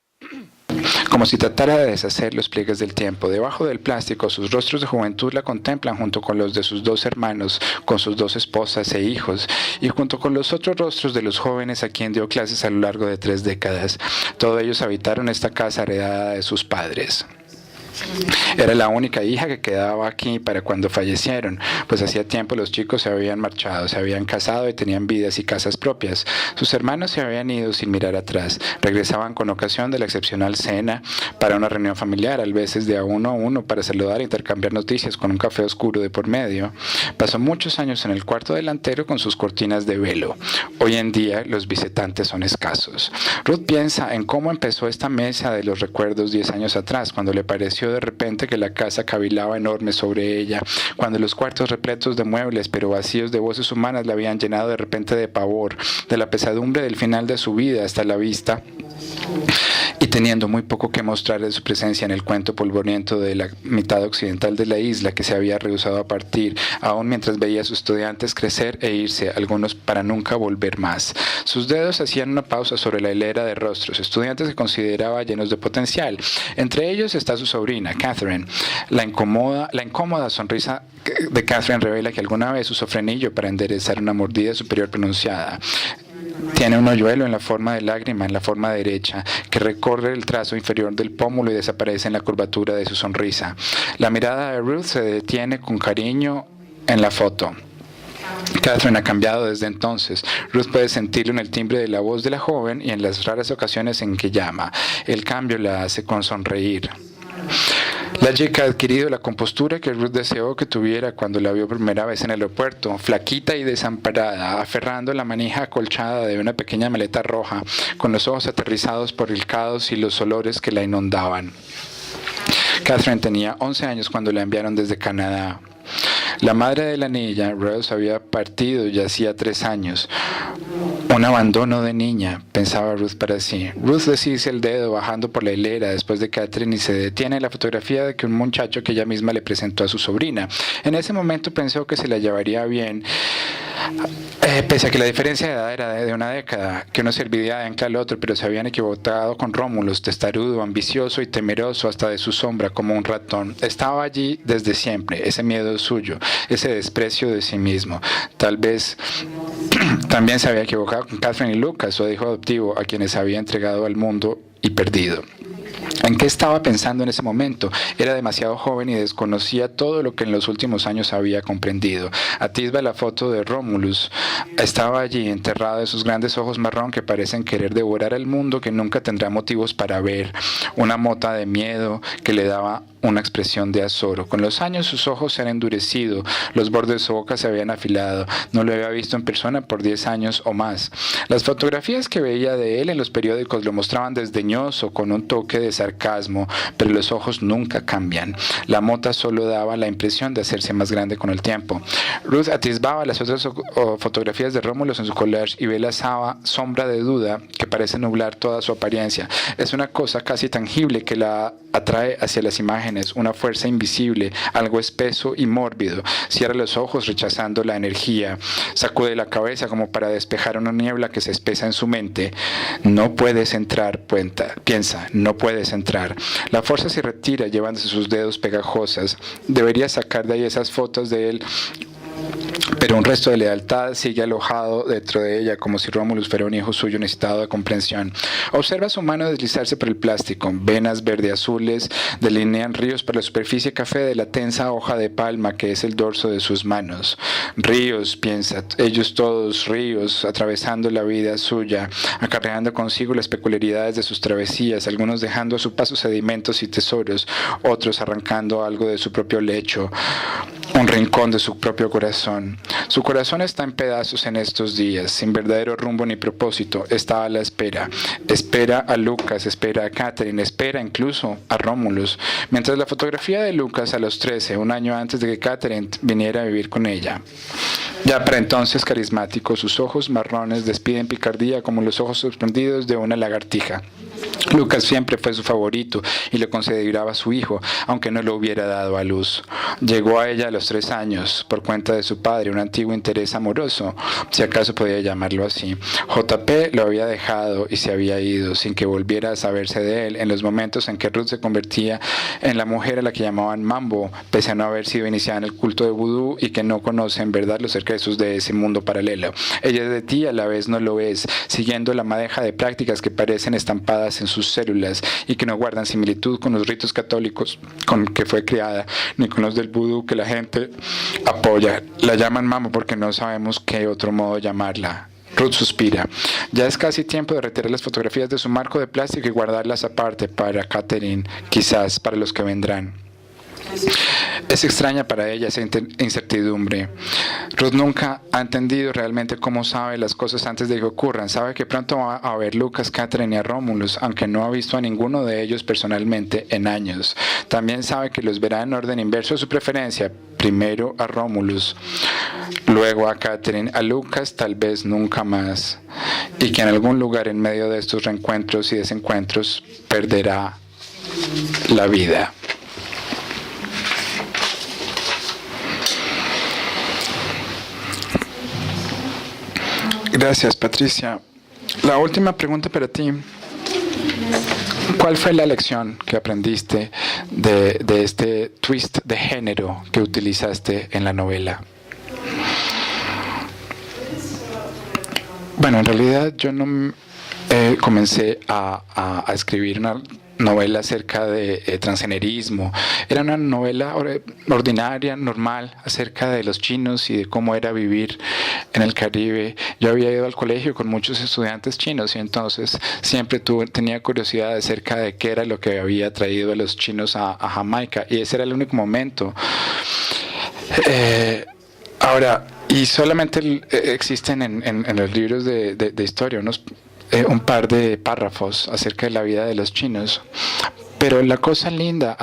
como si tratara de deshacer los pliegues del tiempo. Debajo del plástico, sus rostros de juventud la contemplan junto con los de sus dos hermanos, con sus dos esposas e hijos, y junto con los otros rostros de los jóvenes a quien dio clases a lo largo de 3 décadas. Todos ellos habitaron esta casa heredada de sus padres. Era la única hija que quedaba aquí para cuando fallecieron, pues hacía tiempo los chicos se habían marchado, se habían casado y tenían vidas y casas propias. Sus hermanos se habían ido sin mirar atrás. Regresaban con ocasión de la excepcional cena para una reunión familiar, a veces de a uno para saludar e intercambiar noticias con un café oscuro de por medio. Pasó muchos años en el cuarto delantero con sus cortinas de velo. Hoy en día los visitantes son escasos. Ruth piensa en cómo empezó esta mesa de los recuerdos 10 años atrás, cuando le pareció de repente que la casa cavilaba enorme sobre ella, cuando los cuartos repletos de muebles pero vacíos de voces humanas la habían llenado de repente de pavor, de la pesadumbre del final de su vida hasta la vista, y teniendo muy poco que mostrar de su presencia en el cuento polvoriento de la mitad occidental de la isla que se había rehusado a partir, aún mientras veía a sus estudiantes crecer e irse, algunos para nunca volver más. Sus dedos hacían una pausa sobre la hilera de rostros, estudiantes que consideraba llenos de potencial. Entre ellos está su sobrina, Catherine. La incómoda sonrisa de Catherine revela que alguna vez usó frenillo para enderezar una mordida superior pronunciada. Tiene un hoyuelo en la forma de lágrima en la forma derecha, que recorre el trazo inferior del pómulo y desaparece en la curvatura de su sonrisa. La mirada de Ruth se detiene con cariño en la foto. Catherine ha cambiado desde entonces. Ruth puede sentirlo en el timbre de la voz de la joven y en las raras ocasiones en que llama. El cambio la hace con sonreír. La chica ha adquirido la compostura que Ruth deseó que tuviera cuando la vio por primera vez en el aeropuerto, flaquita y desamparada, aferrando la manija acolchada de una pequeña maleta roja, con los ojos aterrizados por el caos y los olores que la inundaban. Catherine tenía 11 años cuando la enviaron desde Canadá. La madre de la niña, Rose, había partido ya hacía 3 años. Un abandono de niña, pensaba Ruth para sí. Ruth deshizo el dedo bajando por la hilera después de Catherine y se detiene en la fotografía de que un muchacho que ella misma le presentó a su sobrina. En ese momento pensó que se la llevaría bien, pese a que la diferencia de edad era de una década, que uno servía de ancla al otro, pero se habían equivocado con Romulus, testarudo, ambicioso y temeroso hasta de su sombra como un ratón. Estaba allí desde siempre, ese miedo suyo, ese desprecio de sí mismo. Tal vez también se había equivocado con Catherine y Lucas, su hijo adoptivo, a quienes había entregado al mundo y perdido. ¿En qué estaba pensando en ese momento? Era demasiado joven y desconocía todo lo que en los últimos años había comprendido. Atisba la foto de Romulus. Estaba allí, enterrado en sus grandes ojos marrón que parecen querer devorar el mundo que nunca tendrá motivos para ver. Una mota de miedo que le daba una expresión de azoro. Con los años sus ojos se han endurecido, los bordes de su boca se habían afilado. No lo había visto en persona por 10 años o más. Las fotografías que veía de él en los periódicos lo mostraban desdeñoso, con un toque de sarcasmo, pero los ojos nunca cambian. La mota solo daba la impresión de hacerse más grande con el tiempo. Ruth atisbaba las otras fotografías de Rómulo en su collage y ve la sombra de duda que parece nublar toda su apariencia. Es una cosa casi tangible que la atrae hacia las imágenes, una fuerza invisible, algo espeso y mórbido. Cierra los ojos rechazando la energía, sacude la cabeza como para despejar una niebla que se espesa en su mente. No puedes entrar, piensa, no puedes entrar. La fuerza se retira llevándose sus dedos pegajosas. Debería sacar de ahí esas fotos de él, pero un resto de lealtad sigue alojado dentro de ella, como si Romulus fuera un hijo suyo necesitado de comprensión. Observa su mano deslizarse por el plástico. Venas verde-azules delinean ríos por la superficie café de la tensa hoja de palma que es el dorso de sus manos. Ríos, piensa, ellos todos ríos, atravesando la vida suya, acarreando consigo las peculiaridades de sus travesías, algunos dejando a su paso sedimentos y tesoros, otros arrancando algo de su propio lecho, un rincón de su propio corazón. Su corazón está en pedazos en estos días, sin verdadero rumbo ni propósito. Está a la espera. Espera a Lucas, espera a Catherine, espera incluso a Romulus. Mientras la fotografía de Lucas a los 13, un año antes de que Catherine viniera a vivir con ella. Ya para entonces carismático, sus ojos marrones despiden picardía como los ojos sorprendidos de una lagartija. Lucas siempre fue su favorito y lo consideraba su hijo, aunque no lo hubiera dado a luz. Llegó a ella a los 3 años, por cuenta de su padre, un antiguo interés amoroso, si acaso podía llamarlo así. JP lo había dejado y se había ido, sin que volviera a saberse de él, en los momentos en que Ruth se convertía en la mujer a la que llamaban Mambo, pese a no haber sido iniciada en el culto de vudú y que no conoce en verdad los secretos de ese mundo paralelo. Ella es de ti, a la vez no lo es, siguiendo la madeja de prácticas que parecen estampadas en sus células y que no guardan similitud con los ritos católicos con que fue criada, ni con los del vudú que la gente apoya. La llaman Mambo porque no sabemos qué otro modo llamarla. Ruth suspira. Ya es casi tiempo de retirar las fotografías de su marco de plástico y guardarlas aparte para Catherine, quizás para los que vendrán. Es extraña para ella esa incertidumbre. Ruth nunca ha entendido realmente cómo sabe las cosas antes de que ocurran. Sabe que pronto va a ver Lucas, Catherine y a Romulus, aunque no ha visto a ninguno de ellos personalmente en años. También sabe que los verá en orden inverso a su preferencia. Primero a Romulus, luego a Catherine, a Lucas tal vez nunca más. Y que en algún lugar en medio de estos reencuentros y desencuentros perderá la vida. Gracias, Patricia. La última pregunta para ti. ¿Cuál fue la lección que aprendiste de este twist de género que utilizaste en la novela? Bueno, en realidad yo no comencé a escribir una novela acerca de transgenerismo. Era una novela ordinaria, normal, acerca de los chinos y de cómo era vivir en el Caribe. Yo había ido al colegio con muchos estudiantes chinos y entonces siempre tenía curiosidad acerca de qué era lo que había traído a los chinos a Jamaica, y ese era el único momento. Ahora, y solamente existen en los libros de historia un par de párrafos acerca de la vida de los chinos. Pero la cosa linda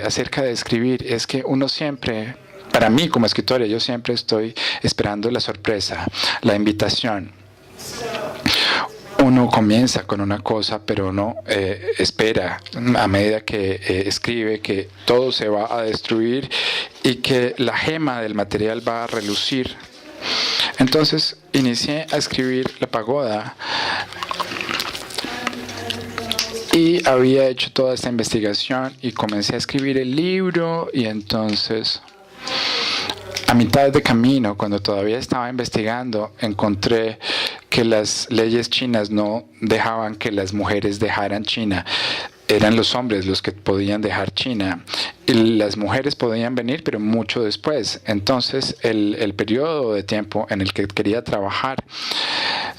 acerca de escribir es que uno siempre, para mí como escritora, yo siempre estoy esperando la sorpresa, la invitación. Uno comienza con una cosa, pero uno espera a medida que escribe que todo se va a destruir y que la gema del material va a relucir. Entonces inicié a escribir La Pagoda y había hecho toda esta investigación y comencé a escribir el libro, y entonces a mitad de camino, cuando todavía estaba investigando, encontré que las leyes chinas no dejaban que las mujeres dejaran China. Eran los hombres los que podían dejar China y las mujeres podían venir, pero mucho después. Entonces el periodo de tiempo en el que quería trabajar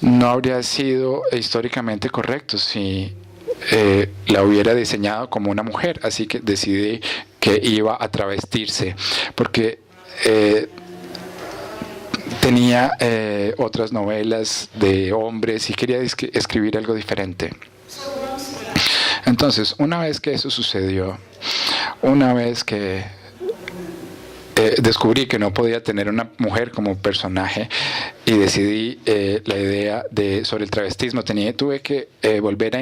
no habría sido históricamente correcto si la hubiera diseñado como una mujer. Así que decidí que iba a travestirse, porque tenía otras novelas de hombres y quería escribir algo diferente. Entonces, una vez que eso sucedió, una vez que descubrí que no podía tener una mujer como personaje y decidí la idea sobre el travestismo, tuve que volver a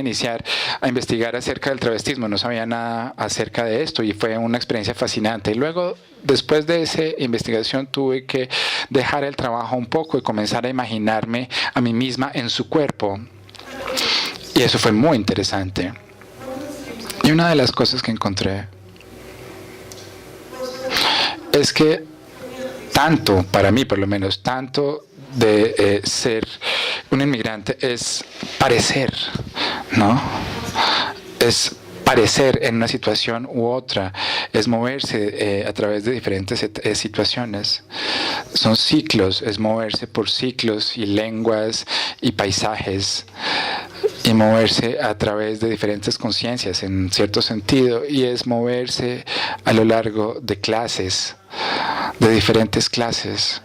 investigar acerca del travestismo. No sabía nada acerca de esto y fue una experiencia fascinante. Y luego, después de esa investigación, tuve que dejar el trabajo un poco y comenzar a imaginarme a mí misma en su cuerpo. Y eso fue muy interesante. Y una de las cosas que encontré es que tanto, para mí por lo menos, tanto de ser un inmigrante es parecer, ¿no? Es parecer en una situación u otra, es moverse a través de diferentes situaciones. Son ciclos, es moverse por ciclos y lenguas y paisajes, y moverse a través de diferentes conciencias en cierto sentido, y es moverse a lo largo de clases, de diferentes clases.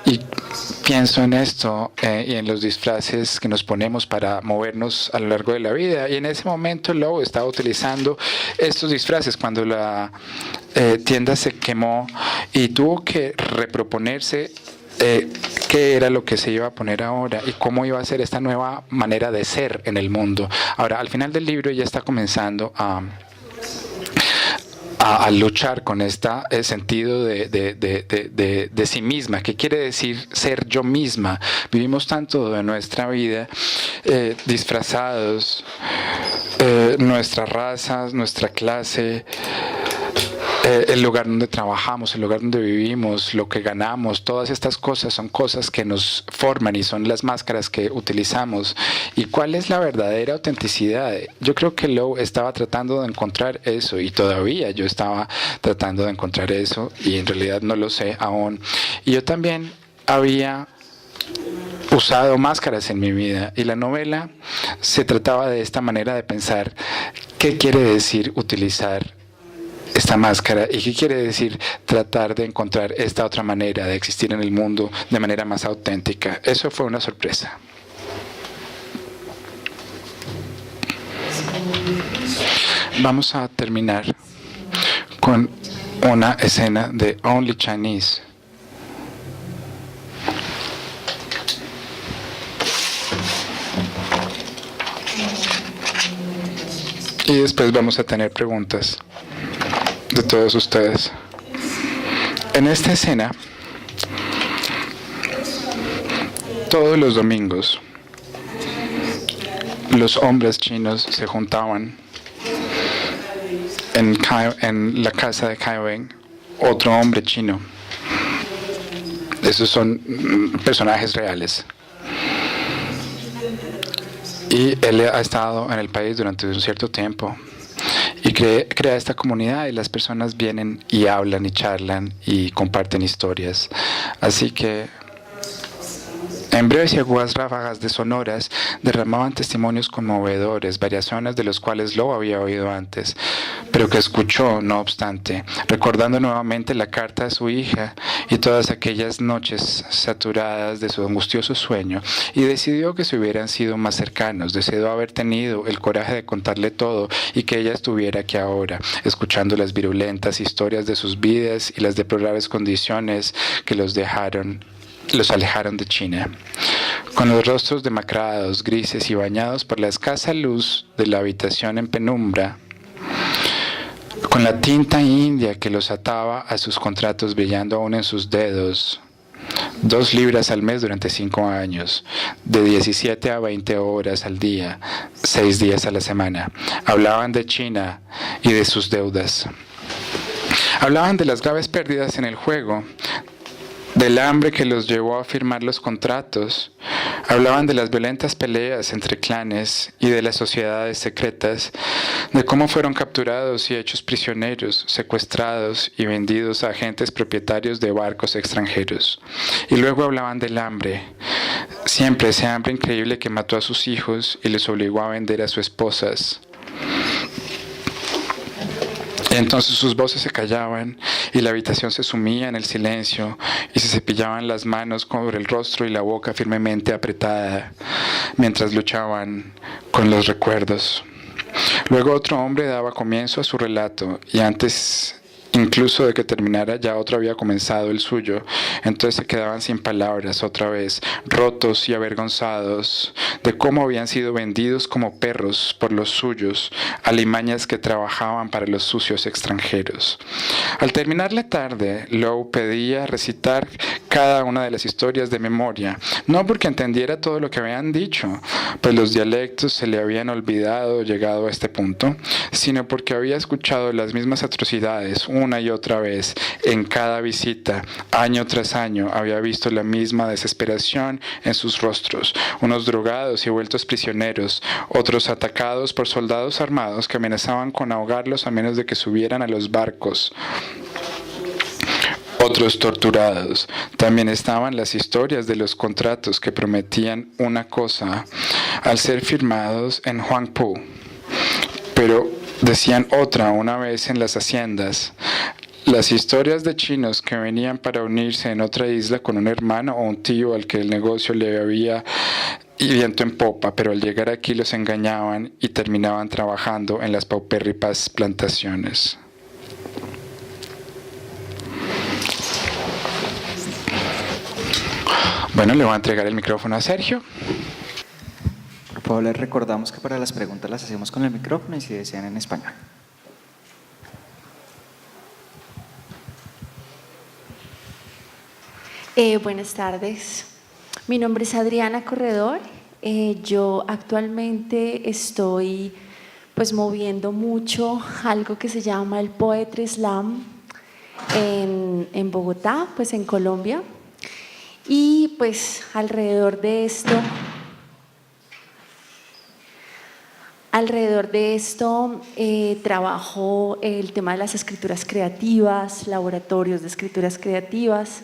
Y pienso en esto y en los disfraces que nos ponemos para movernos a lo largo de la vida. Y en ese momento Lowe estaba utilizando estos disfraces cuando la tienda se quemó y tuvo que reproponerse qué era lo que se iba a poner ahora y cómo iba a ser esta nueva manera de ser en el mundo. Ahora, al final del libro ella está comenzando a luchar con este sentido de sí misma. ¿Qué quiere decir ser yo misma? Vivimos tanto de nuestra vida disfrazados, nuestra raza, nuestra clase, el lugar donde trabajamos, el lugar donde vivimos, lo que ganamos, todas estas cosas son cosas que nos forman y son las máscaras que utilizamos. ¿Y cuál es la verdadera autenticidad? Yo creo que Lowe estaba tratando de encontrar eso, y todavía yo estaba tratando de encontrar eso, y en realidad no lo sé aún. Y yo también había usado máscaras en mi vida, y la novela se trataba de esta manera de pensar: ¿qué quiere decir utilizar esta máscara? ¿Y qué quiere decir tratar de encontrar esta otra manera de existir en el mundo de manera más auténtica? Eso fue una sorpresa. Vamos a terminar con una escena de Only Chinese. Y después vamos a tener preguntas de todos ustedes. En esta escena, todos los domingos, los hombres chinos se juntaban en la casa de Kai Wen, otro hombre chino. Esos son personajes reales. Y él ha estado en el país durante un cierto tiempo y crea esta comunidad, y las personas vienen y hablan y charlan y comparten historias. Así que en breves y agudas ráfagas de sonoras derramaban testimonios conmovedores, variaciones de los cuales Lowe había oído antes, pero que escuchó, no obstante, recordando nuevamente la carta de su hija y todas aquellas noches saturadas de su angustioso sueño, y decidió que si hubieran sido más cercanos, deseó haber tenido el coraje de contarle todo y que ella estuviera aquí ahora, escuchando las virulentas historias de sus vidas y las deplorables condiciones que los alejaron de China. Con los rostros demacrados, grises y bañados por la escasa luz de la habitación en penumbra, con la tinta india que los ataba a sus contratos brillando aún en sus dedos, 2 libras al mes durante 5 años, de 17 a 20 horas al día, 6 días a la semana. Hablaban de China y de sus deudas. Hablaban de las graves pérdidas en el juego, del hambre que los llevó a firmar los contratos. Hablaban de las violentas peleas entre clanes y de las sociedades secretas, de cómo fueron capturados y hechos prisioneros, secuestrados y vendidos a agentes propietarios de barcos extranjeros. Y luego hablaban del hambre, siempre ese hambre increíble que mató a sus hijos y les obligó a vender a sus esposas. Entonces sus voces se callaban y la habitación se sumía en el silencio y se cepillaban las manos sobre el rostro y la boca firmemente apretada mientras luchaban con los recuerdos. Luego otro hombre daba comienzo a su relato y antes incluso de que terminara ya otro había comenzado el suyo. Entonces se quedaban sin palabras otra vez, rotos y avergonzados de cómo habían sido vendidos como perros por los suyos, alimañas que trabajaban para los sucios extranjeros. Al terminar la tarde, Lowe pedía recitar cada una de las historias de memoria, no porque entendiera todo lo que habían dicho, pues los dialectos se le habían olvidado llegado a este punto, sino porque había escuchado las mismas atrocidades una y otra vez en cada visita, año tras año. Había visto la misma desesperación en sus rostros, unos drogados y vueltos prisioneros, otros atacados por soldados armados que amenazaban con ahogarlos a menos de que subieran a los barcos, otros torturados. También estaban las historias de los contratos que prometían una cosa al ser firmados en Huangpu, pero decían otra una vez en las haciendas. Las historias de chinos que venían para unirse en otra isla con un hermano o un tío al que el negocio le había viento en popa, pero al llegar aquí los engañaban y terminaban trabajando en las paupérrimas plantaciones. Bueno, le voy a entregar el micrófono a Sergio. Por favor, les recordamos que para las preguntas las hacemos con el micrófono y si desean en español. Buenas tardes. Mi nombre es Adriana Corredor. Yo actualmente estoy moviendo mucho algo que se llama el Poetry Slam en Bogotá, en Colombia. Y alrededor de esto trabajo el tema de las escrituras creativas, laboratorios de escrituras creativas,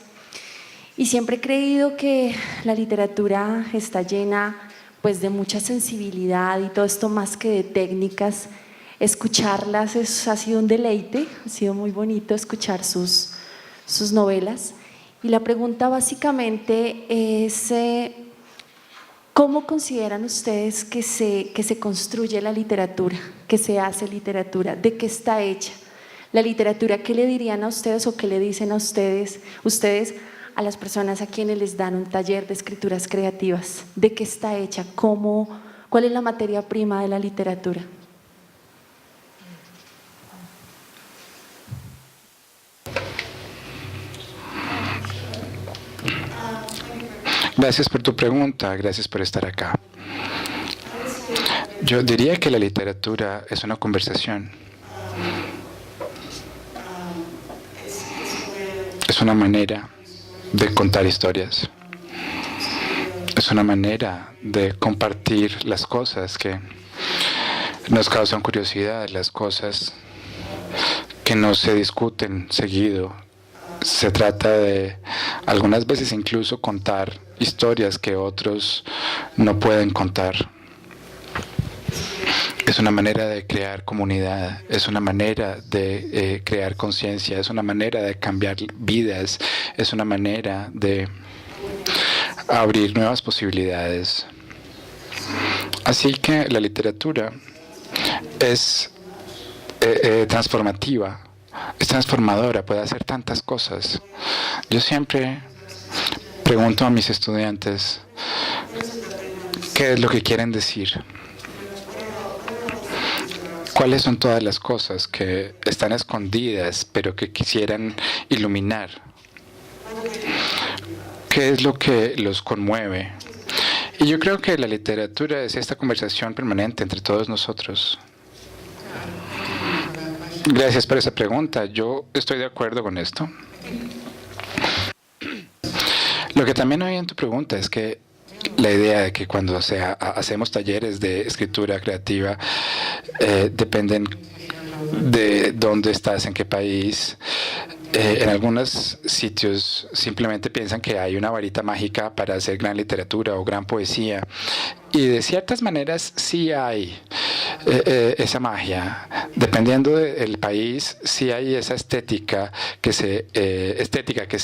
y siempre he creído que la literatura está llena de mucha sensibilidad y todo esto más que de técnicas. Escucharlas ha sido un deleite, ha sido muy bonito escuchar sus novelas. Y la pregunta básicamente es ¿cómo consideran ustedes que se construye la literatura, que se hace literatura, de qué está hecha la literatura? ¿Qué le dirían a ustedes o qué le dicen a ustedes a las personas a quienes les dan un taller de escrituras creativas? ¿De qué está hecha? ¿Cuál es la materia prima de la literatura? Gracias por tu pregunta, gracias por estar acá. Yo diría que la literatura es una conversación. Es una manera de contar historias. Es es una manera de compartir las cosas que nos causan curiosidad, las cosas que no se discuten seguido. Se trata de, algunas veces incluso, contar historias que otros no pueden contar. Es una manera de crear comunidad, es una manera de crear conciencia, es una manera de cambiar vidas, es una manera de abrir nuevas posibilidades. Así que la literatura es transformativa, es transformadora, puede hacer tantas cosas. Yo siempre pregunto a mis estudiantes qué es lo que quieren decir. ¿Cuáles son todas las cosas que están escondidas pero que quisieran iluminar? ¿Qué es lo que los conmueve? Y yo creo que la literatura es esta conversación permanente entre todos nosotros. Gracias por esa pregunta. Yo estoy de acuerdo con esto. Lo que también oí en tu pregunta es que la idea de que cuando hacemos talleres de escritura creativa, dependen de dónde estás, en qué país. En algunos sitios simplemente piensan que hay una varita mágica para hacer gran literatura o gran poesía. Y de ciertas maneras sí hay esa magia. Dependiendo del país, sí hay esa estética que se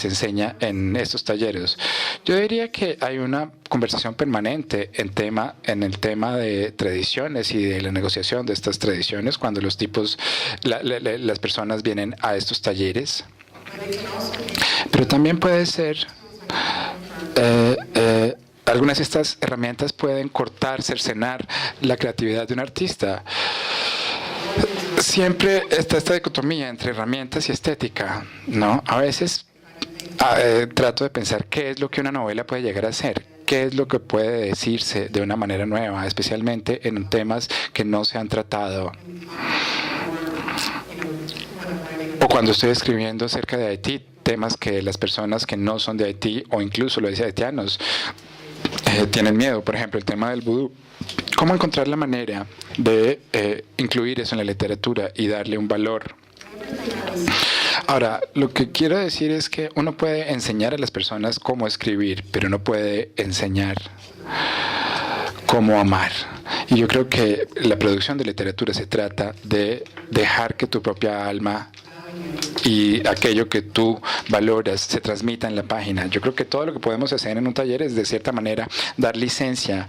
enseña en estos talleres. Yo diría que hay una conversación permanente en el tema de tradiciones y de la negociación de estas tradiciones cuando las personas vienen a estos talleres. Pero también puede ser algunas de estas herramientas pueden cortar, cercenar la creatividad de un artista. Siempre está esta dicotomía entre herramientas y estética, ¿no? A veces trato de pensar qué es lo que una novela puede llegar a ser, qué es lo que puede decirse de una manera nueva, especialmente en temas que no se han tratado. O cuando estoy escribiendo acerca de Haití, temas que las personas que no son de Haití o incluso los haitianos tienen miedo, por ejemplo, el tema del vudú. ¿Cómo encontrar la manera de incluir eso en la literatura y darle un valor? Ahora, lo que quiero decir es que uno puede enseñar a las personas cómo escribir, pero no puede enseñar cómo amar. Y yo creo que la producción de literatura se trata de dejar que tu propia alma y aquello que tú valoras se transmita en la página. Yo creo que todo lo que podemos hacer en un taller es, de cierta manera, dar licencia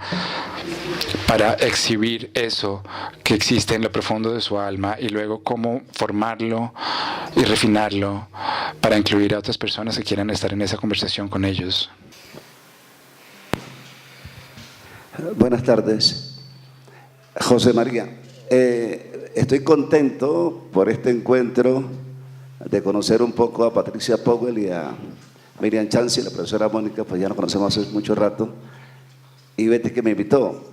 para exhibir eso que existe en lo profundo de su alma y luego cómo formarlo y refinarlo para incluir a otras personas que quieran estar en esa conversación con ellos. Buenas tardes. José María, estoy contento por este encuentro de conocer un poco a Patricia Powell y a Miriam Chancy, la profesora Mónica, pues ya nos conocemos hace mucho rato, y Betty que me invitó.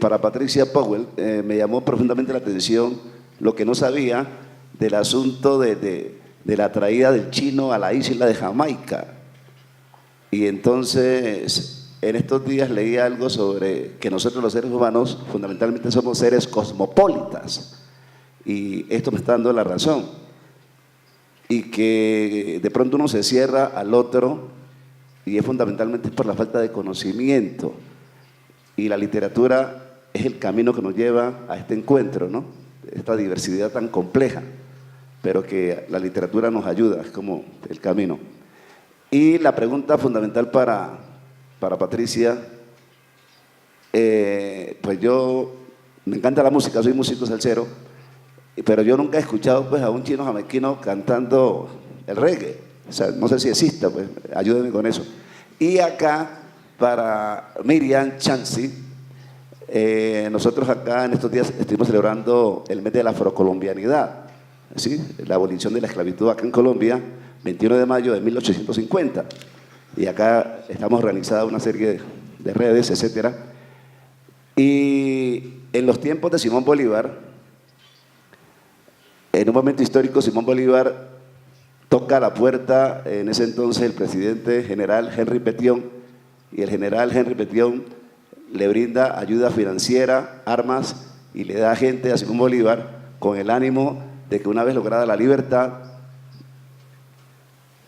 Para Patricia Powell me llamó profundamente la atención lo que no sabía del asunto de la traída del chino a la isla de Jamaica. Y entonces, en estos días leí algo sobre que nosotros los seres humanos fundamentalmente somos seres cosmopolitas. Y esto me está dando la razón. Y que de pronto uno se cierra al otro y es fundamentalmente por la falta de conocimiento. Y la literatura es el camino que nos lleva a este encuentro, ¿no? Esta diversidad tan compleja, pero que la literatura nos ayuda, es como el camino. Y la pregunta fundamental para Patricia, pues yo me encanta la música, soy músico salsero, pero yo nunca he escuchado pues a un chino jamaiquino cantando el reggae. O sea, no sé si exista, pues ayúdenme con eso. Y acá, para Miriam Chancy, nosotros acá en estos días estuvimos celebrando el mes de la afrocolombianidad, ¿sí? La abolición de la esclavitud acá en Colombia, 21 de mayo de 1850. Y acá estamos realizando una serie de redes, etcétera. Y en los tiempos de Simón Bolívar, en un momento histórico, Simón Bolívar toca la puerta en ese entonces el presidente general Henry Petion, y el general Henry Petion le brinda ayuda financiera, armas, y le da gente a Simón Bolívar con el ánimo de que una vez lograda la libertad,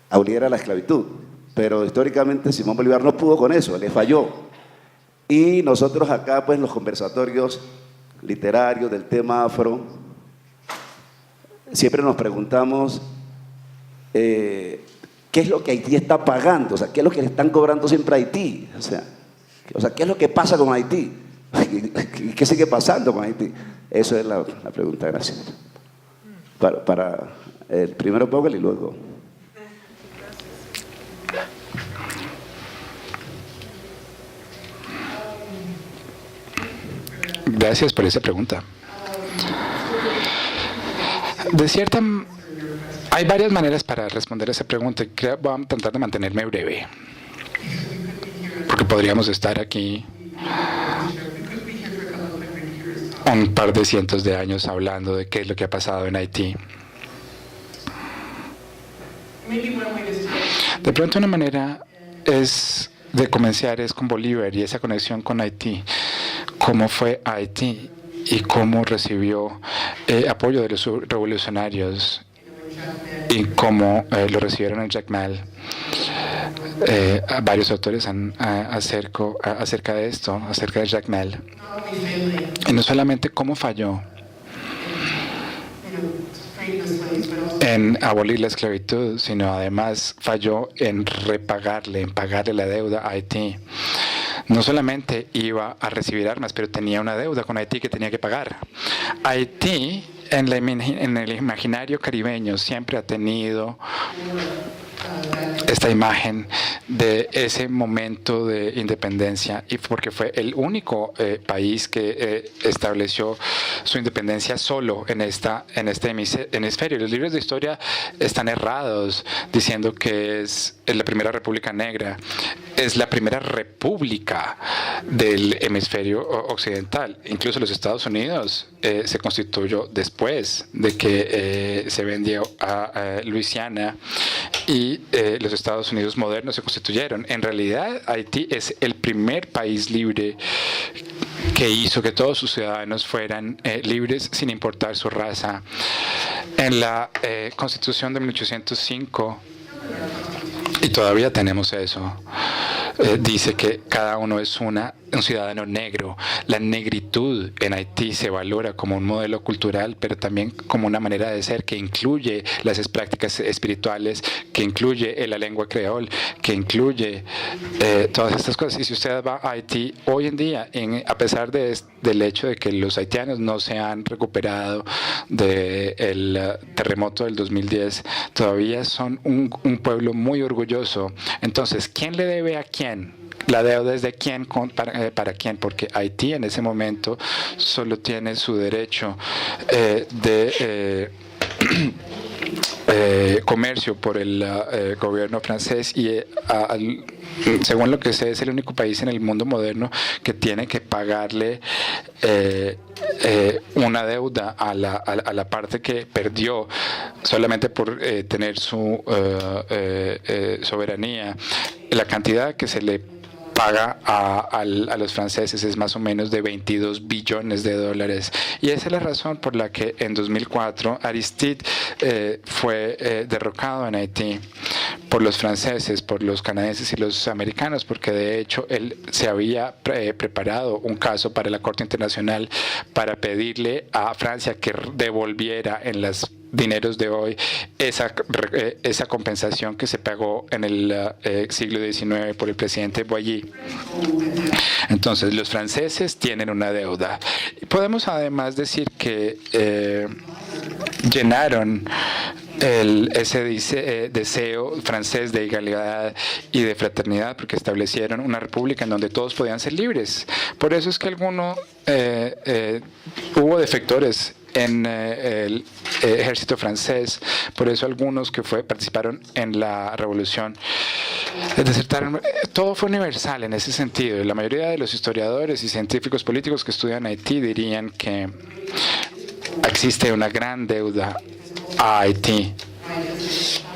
aboliera la esclavitud. Pero históricamente Simón Bolívar no pudo con eso, le falló. Y nosotros acá, pues, en los conversatorios literarios del tema afro, siempre nos preguntamos qué es lo que Haití está pagando, o sea, qué es lo que le están cobrando siempre a Haití, o sea, qué es lo que pasa con Haití, y qué sigue pasando con Haití. Eso es la pregunta, gracias. Para el primero Powell y luego. Gracias por esa pregunta. Hay varias maneras para responder a esa pregunta y voy a tratar de mantenerme breve, porque podríamos estar aquí un par de cientos de años hablando de qué es lo que ha pasado en Haití. De pronto una manera de comenzar es con Bolívar y esa conexión con Haití, cómo fue a Haití y cómo recibió apoyo de los revolucionarios y cómo lo recibieron en Jacmel. Varios autores acerca de esto, acerca de Jacmel. Y no solamente cómo falló en abolir la esclavitud, sino además falló en pagarle la deuda a Haití. No solamente iba a recibir armas, pero tenía una deuda con Haití que tenía que pagar. Haití, en el imaginario caribeño, siempre ha tenido esta imagen de ese momento de independencia, y porque fue el único país que estableció su independencia solo en este hemisferio. Los libros de historia están errados diciendo que es la primera república negra. Es la primera república del hemisferio occidental. Incluso los Estados Unidos se constituyó después de que se vendió a Luisiana, y los Estados Unidos modernos se constituyeron. En realidad, Haití es el primer país libre que hizo que todos sus ciudadanos fueran libres sin importar su raza. En la Constitución de 1805, y todavía tenemos eso, dice que cada uno es un ciudadano negro. La negritud en Haití se valora como un modelo cultural, pero también como una manera de ser que incluye las prácticas espirituales, que incluye la lengua creol, que incluye todas estas cosas. Y si usted va a Haití hoy en día, a pesar del hecho de que los haitianos no se han recuperado del terremoto del 2010, todavía son un pueblo muy orgulloso. Entonces, ¿quién le debe a quién? La deuda es de quién para quién, porque Haití en ese momento solo tiene su derecho de comercio por el gobierno francés, y según lo que sé es el único país en el mundo moderno que tiene que pagarle una deuda a la parte que perdió solamente por tener su soberanía. La cantidad que se le paga a los franceses es más o menos de 22 billones de dólares. Y esa es la razón por la que en 2004 Aristide fue derrocado en Haití por los franceses, por los canadienses y los americanos, porque de hecho él se había preparado un caso para la Corte Internacional para pedirle a Francia que devolviera en los dineros de hoy esa compensación que se pagó en el siglo XIX por el presidente Boilly. Entonces los franceses tienen una deuda. Podemos además decir que llenaron ese deseo francés de igualdad y de fraternidad, porque establecieron una república en donde todos podían ser libres. Por eso es que hubo defectores en el ejército francés, por eso algunos que participaron en la revolución desertaron. Todo fue universal en ese sentido. La mayoría de los historiadores y científicos políticos que estudian Haití dirían que existe una gran deuda a Haití,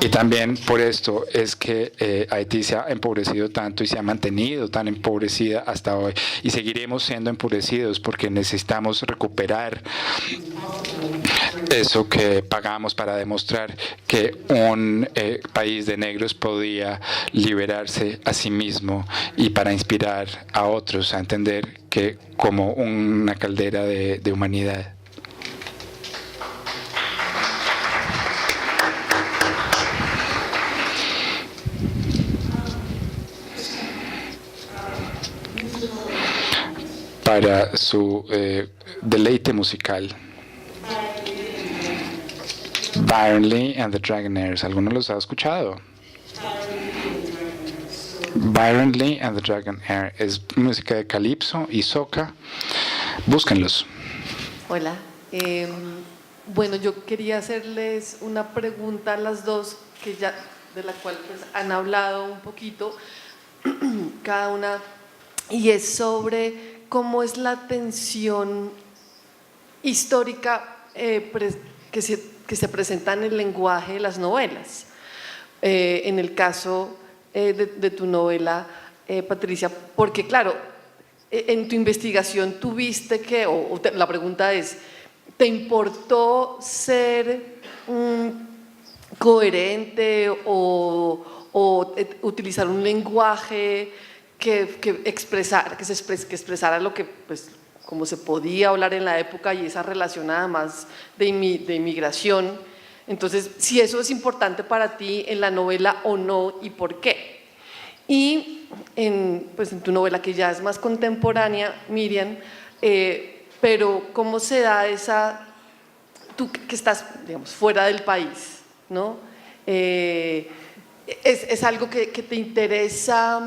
Y también por esto es que Haití se ha empobrecido tanto y se ha mantenido tan empobrecida hasta hoy. Y seguiremos siendo empobrecidos porque necesitamos recuperar eso que pagamos para demostrar que un país de negros podía liberarse a sí mismo y para inspirar a otros a entender que como una caldera de humanidad. Para su deleite musical. Byron Lee and the Dragonaires. ¿Alguno los ha escuchado? Byron Lee and the Dragonaires es música de calipso y soca. Búsquenlos. Hola. Bueno, yo quería hacerles una pregunta a las dos, que ya de la cual pues, han hablado un poquito cada una, y es sobre cómo es la tensión histórica que se presenta en el lenguaje de las novelas. En el caso de tu novela, Patricia, porque claro, en tu investigación tuviste que, la pregunta es, ¿te importó ser coherente o utilizar un lenguaje que expresara lo que, pues, como se podía hablar en la época y esa relación además de inmigración? Entonces, si eso es importante para ti en la novela o no y por qué. Y pues en tu novela, que ya es más contemporánea, Miriam, pero ¿cómo se da esa, tú que estás, digamos, fuera del país, ¿no? Es algo que te interesa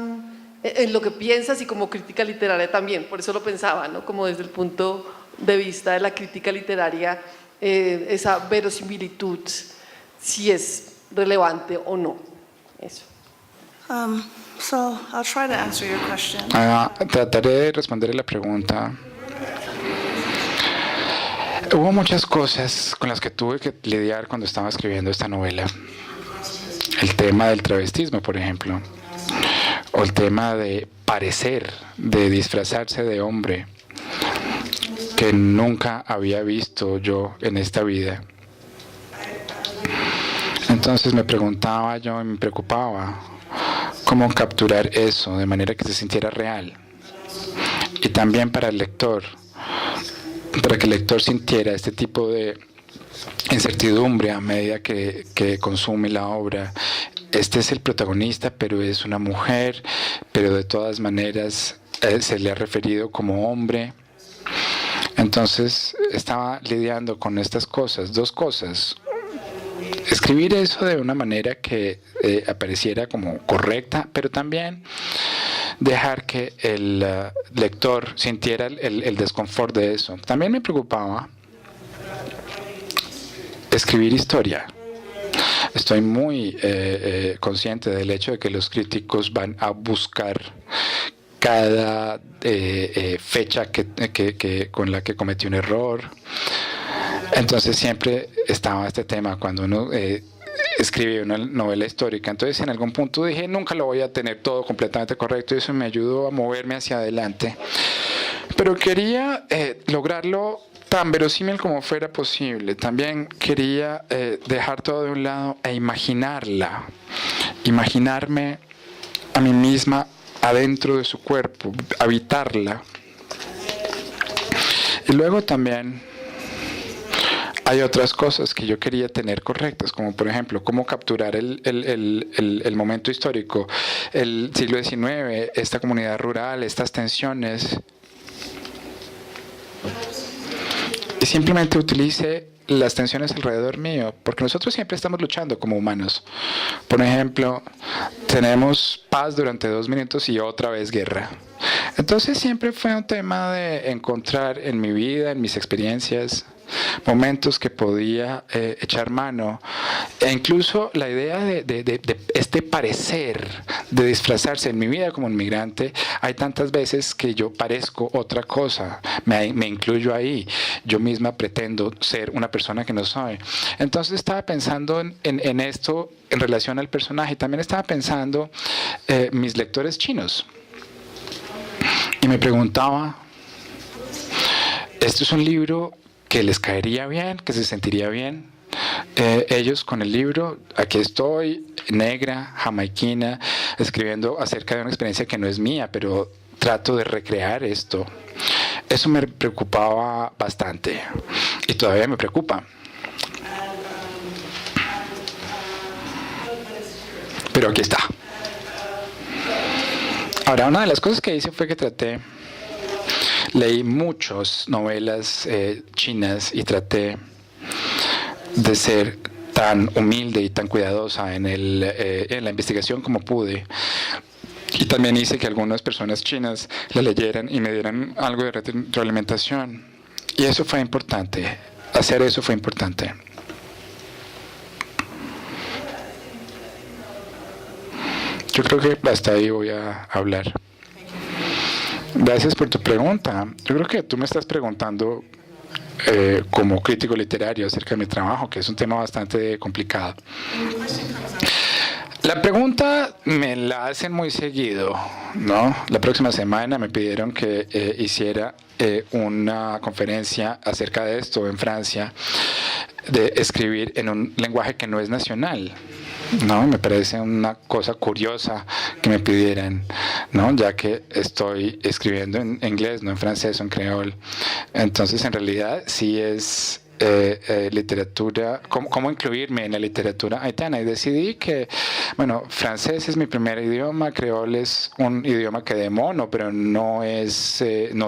en lo que piensas y como crítica literaria también, por eso lo pensaba, ¿no? Como desde el punto de vista de la crítica literaria, esa verosimilitud, si es relevante o no. Eso. So I'll try to answer your question. Trataré de responder la pregunta. Hubo muchas cosas con las que tuve que lidiar cuando estaba escribiendo esta novela. El tema del travestismo, por ejemplo, o el tema de parecer, de disfrazarse de hombre, que nunca había visto yo en esta vida. Entonces me preguntaba yo y me preocupaba cómo capturar eso de manera que se sintiera real. Y también para el lector, para que el lector sintiera este tipo de incertidumbre a medida que consume la obra. Este es el protagonista, pero es una mujer, pero de todas maneras se le ha referido como hombre. Entonces estaba lidiando con estas cosas, dos cosas. Escribir eso de una manera que apareciera como correcta, pero también dejar que el lector sintiera el desconfort de eso. También me preocupaba escribir historia. Estoy muy consciente del hecho de que los críticos van a buscar cada fecha con la que cometí un error. Entonces siempre estaba este tema cuando uno escribe una novela histórica. Entonces en algún punto dije, nunca lo voy a tener todo completamente correcto, y eso me ayudó a moverme hacia adelante. Pero quería lograrlo tan verosímil como fuera posible. También quería dejar todo de un lado e imaginarme a mí misma adentro de su cuerpo, habitarla. Y luego también hay otras cosas que yo quería tener correctas, como por ejemplo, cómo capturar el momento histórico, el siglo XIX, esta comunidad rural, estas tensiones. Y simplemente utilice las tensiones alrededor mío, porque nosotros siempre estamos luchando como humanos. Por ejemplo, tenemos paz durante 2 minutos y otra vez guerra. Entonces siempre fue un tema de encontrar en mi vida, en mis experiencias, momentos que podía echar mano, e incluso la idea de este parecer, de disfrazarse en mi vida como inmigrante. Hay tantas veces que yo parezco otra cosa, me incluyo ahí, yo misma pretendo ser una persona que no soy. Entonces estaba pensando en esto en relación al personaje, y también estaba pensando mis lectores chinos, y me preguntaba, ¿esto es un libro que les caería bien, que se sentiría bien? Ellos con el libro, aquí estoy, negra, jamaiquina, escribiendo acerca de una experiencia que no es mía, pero trato de recrear esto. Eso me preocupaba bastante y todavía me preocupa. Pero aquí está. Ahora, una de las cosas que hice fue que leí muchas novelas chinas y traté de ser tan humilde y tan cuidadosa en la investigación como pude. Y también hice que algunas personas chinas la leyeran y me dieran algo de retroalimentación. Y eso fue importante. Hacer eso fue importante. Yo creo que hasta ahí voy a hablar. Gracias por tu pregunta. Yo creo que tú me estás preguntando como crítico literario acerca de mi trabajo, que es un tema bastante complicado. La pregunta me la hacen muy seguido, ¿no? La próxima semana me pidieron que hiciera una conferencia acerca de esto en Francia, de escribir en un lenguaje que no es nacional, ¿no? Me parece una cosa curiosa que me pidieran, ¿no? Ya que estoy escribiendo en inglés, no en francés o en creol. Entonces, en realidad, sí es literatura, cómo incluirme en la literatura haitiana. Y decidí que, bueno, francés es mi primer idioma, creol es un idioma que demono, pero no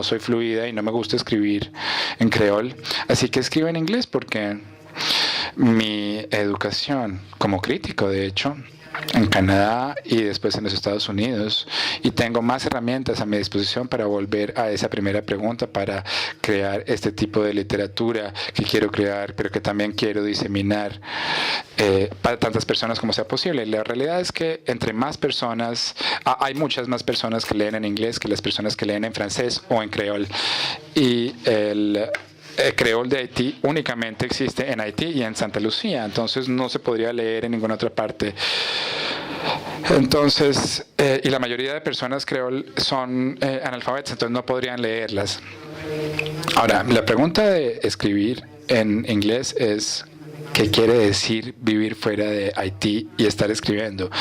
soy fluida y no me gusta escribir en creol. Así que escribo en inglés porque mi educación como crítico, de hecho, en Canadá y después en los Estados Unidos, y tengo más herramientas a mi disposición para volver a esa primera pregunta, para crear este tipo de literatura que quiero crear, pero que también quiero diseminar para tantas personas como sea posible. La realidad es que entre más personas, hay muchas más personas que leen en inglés que las personas que leen en francés o en creol, y el creol de Haití únicamente existe en Haití y en Santa Lucía, entonces no se podría leer en ninguna otra parte. Entonces, y la mayoría de personas creol son analfabetas, entonces no podrían leerlas. Ahora, la pregunta de escribir en inglés es: ¿qué quiere decir vivir fuera de Haití y estar escribiendo?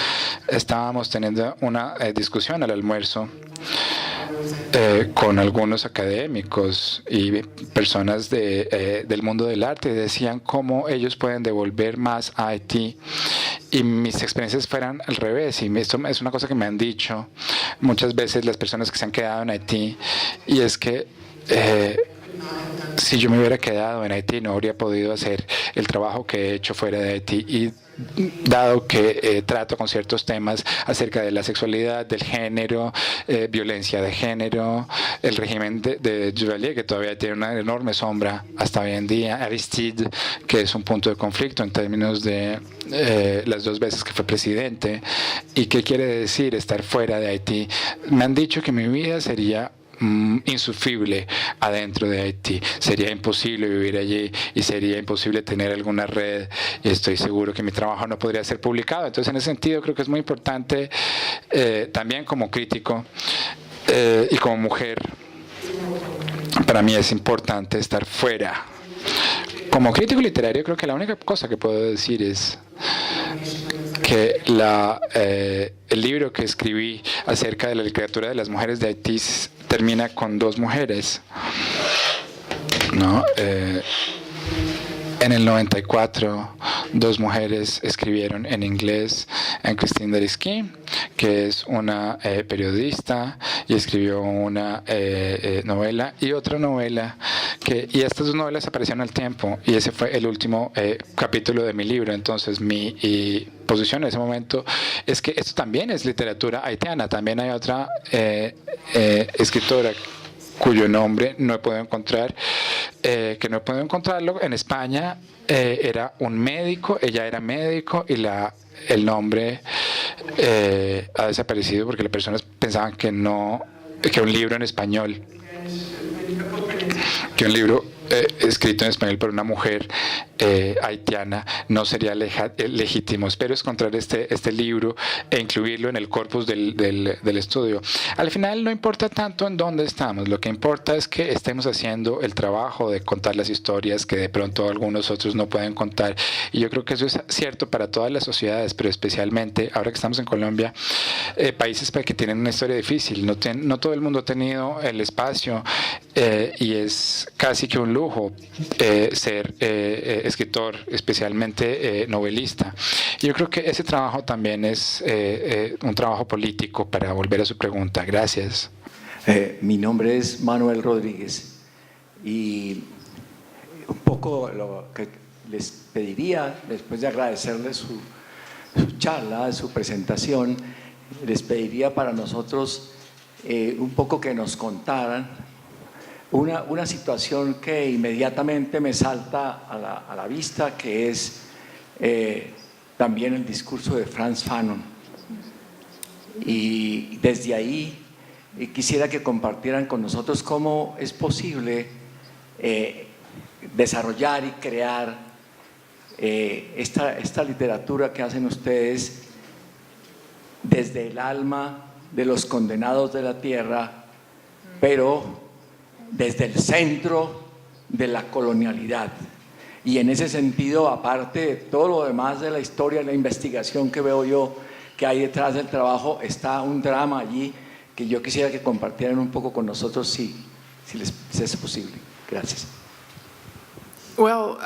Estábamos teniendo una discusión al almuerzo con algunos académicos y personas del mundo del arte. Decían cómo ellos pueden devolver más a Haití, y mis experiencias fueran al revés. Y esto es una cosa que me han dicho muchas veces las personas que se han quedado en Haití, y es que si yo me hubiera quedado en Haití no habría podido hacer el trabajo que he hecho fuera de Haití. Y dado que trato con ciertos temas acerca de la sexualidad, del género, violencia de género, el régimen de Duvalier, que todavía tiene una enorme sombra hasta hoy en día, Aristide, que es un punto de conflicto en términos de las dos veces que fue presidente, y qué quiere decir estar fuera de Haití. Me han dicho que mi vida sería insufrible adentro de Haití, sería imposible vivir allí y sería imposible tener alguna red, y estoy seguro que mi trabajo no podría ser publicado. Entonces, en ese sentido, creo que es muy importante también como crítico y como mujer, para mí es importante estar fuera. Como crítico literario, creo que la única cosa que puedo decir es que el libro que escribí acerca de la literatura de las mujeres de Haití termina con dos mujeres, ¿no? En el 94, dos mujeres escribieron en inglés, Christine Derisky, que es una periodista, y escribió una novela, y otra novela y estas dos novelas aparecieron al tiempo, y ese fue el último capítulo de mi libro. Entonces mi posición en ese momento es que esto también es literatura haitiana. También hay otra escritora cuyo nombre no he podido encontrar, que no he podido encontrarlo en España. Era un médico, ella era médico, y el nombre ha desaparecido porque las personas pensaban que un libro en español, que un libro escrito en español por una mujer haitiana no sería legítimo. Espero encontrar este libro e incluirlo en el corpus del estudio. Al final no importa tanto en dónde estamos, lo que importa es que estemos haciendo el trabajo de contar las historias que de pronto algunos otros no pueden contar, y yo creo que eso es cierto para todas las sociedades, pero especialmente ahora que estamos en Colombia, países que tienen una historia difícil. No todo el mundo ha tenido el espacio, y es casi que un lujo ser escritor, especialmente novelista. Yo creo que ese trabajo también es un trabajo político, para volver a su pregunta. Gracias. Mi nombre es Manuel Rodríguez, y un poco lo que les pediría, después de agradecerles su charla, su presentación, les pediría para nosotros un poco que nos contaran una situación que inmediatamente me salta a la vista, que es también el discurso de Frantz Fanon. Y desde ahí quisiera que compartieran con nosotros cómo es posible desarrollar y crear esta literatura que hacen ustedes desde el alma de los condenados de la tierra, pero desde el centro de la colonialidad. Y en ese sentido, aparte de todo lo demás de la historia, la investigación que veo yo que hay detrás del trabajo, está un drama allí que yo quisiera que compartieran un poco con nosotros, si es posible. Gracias. Well,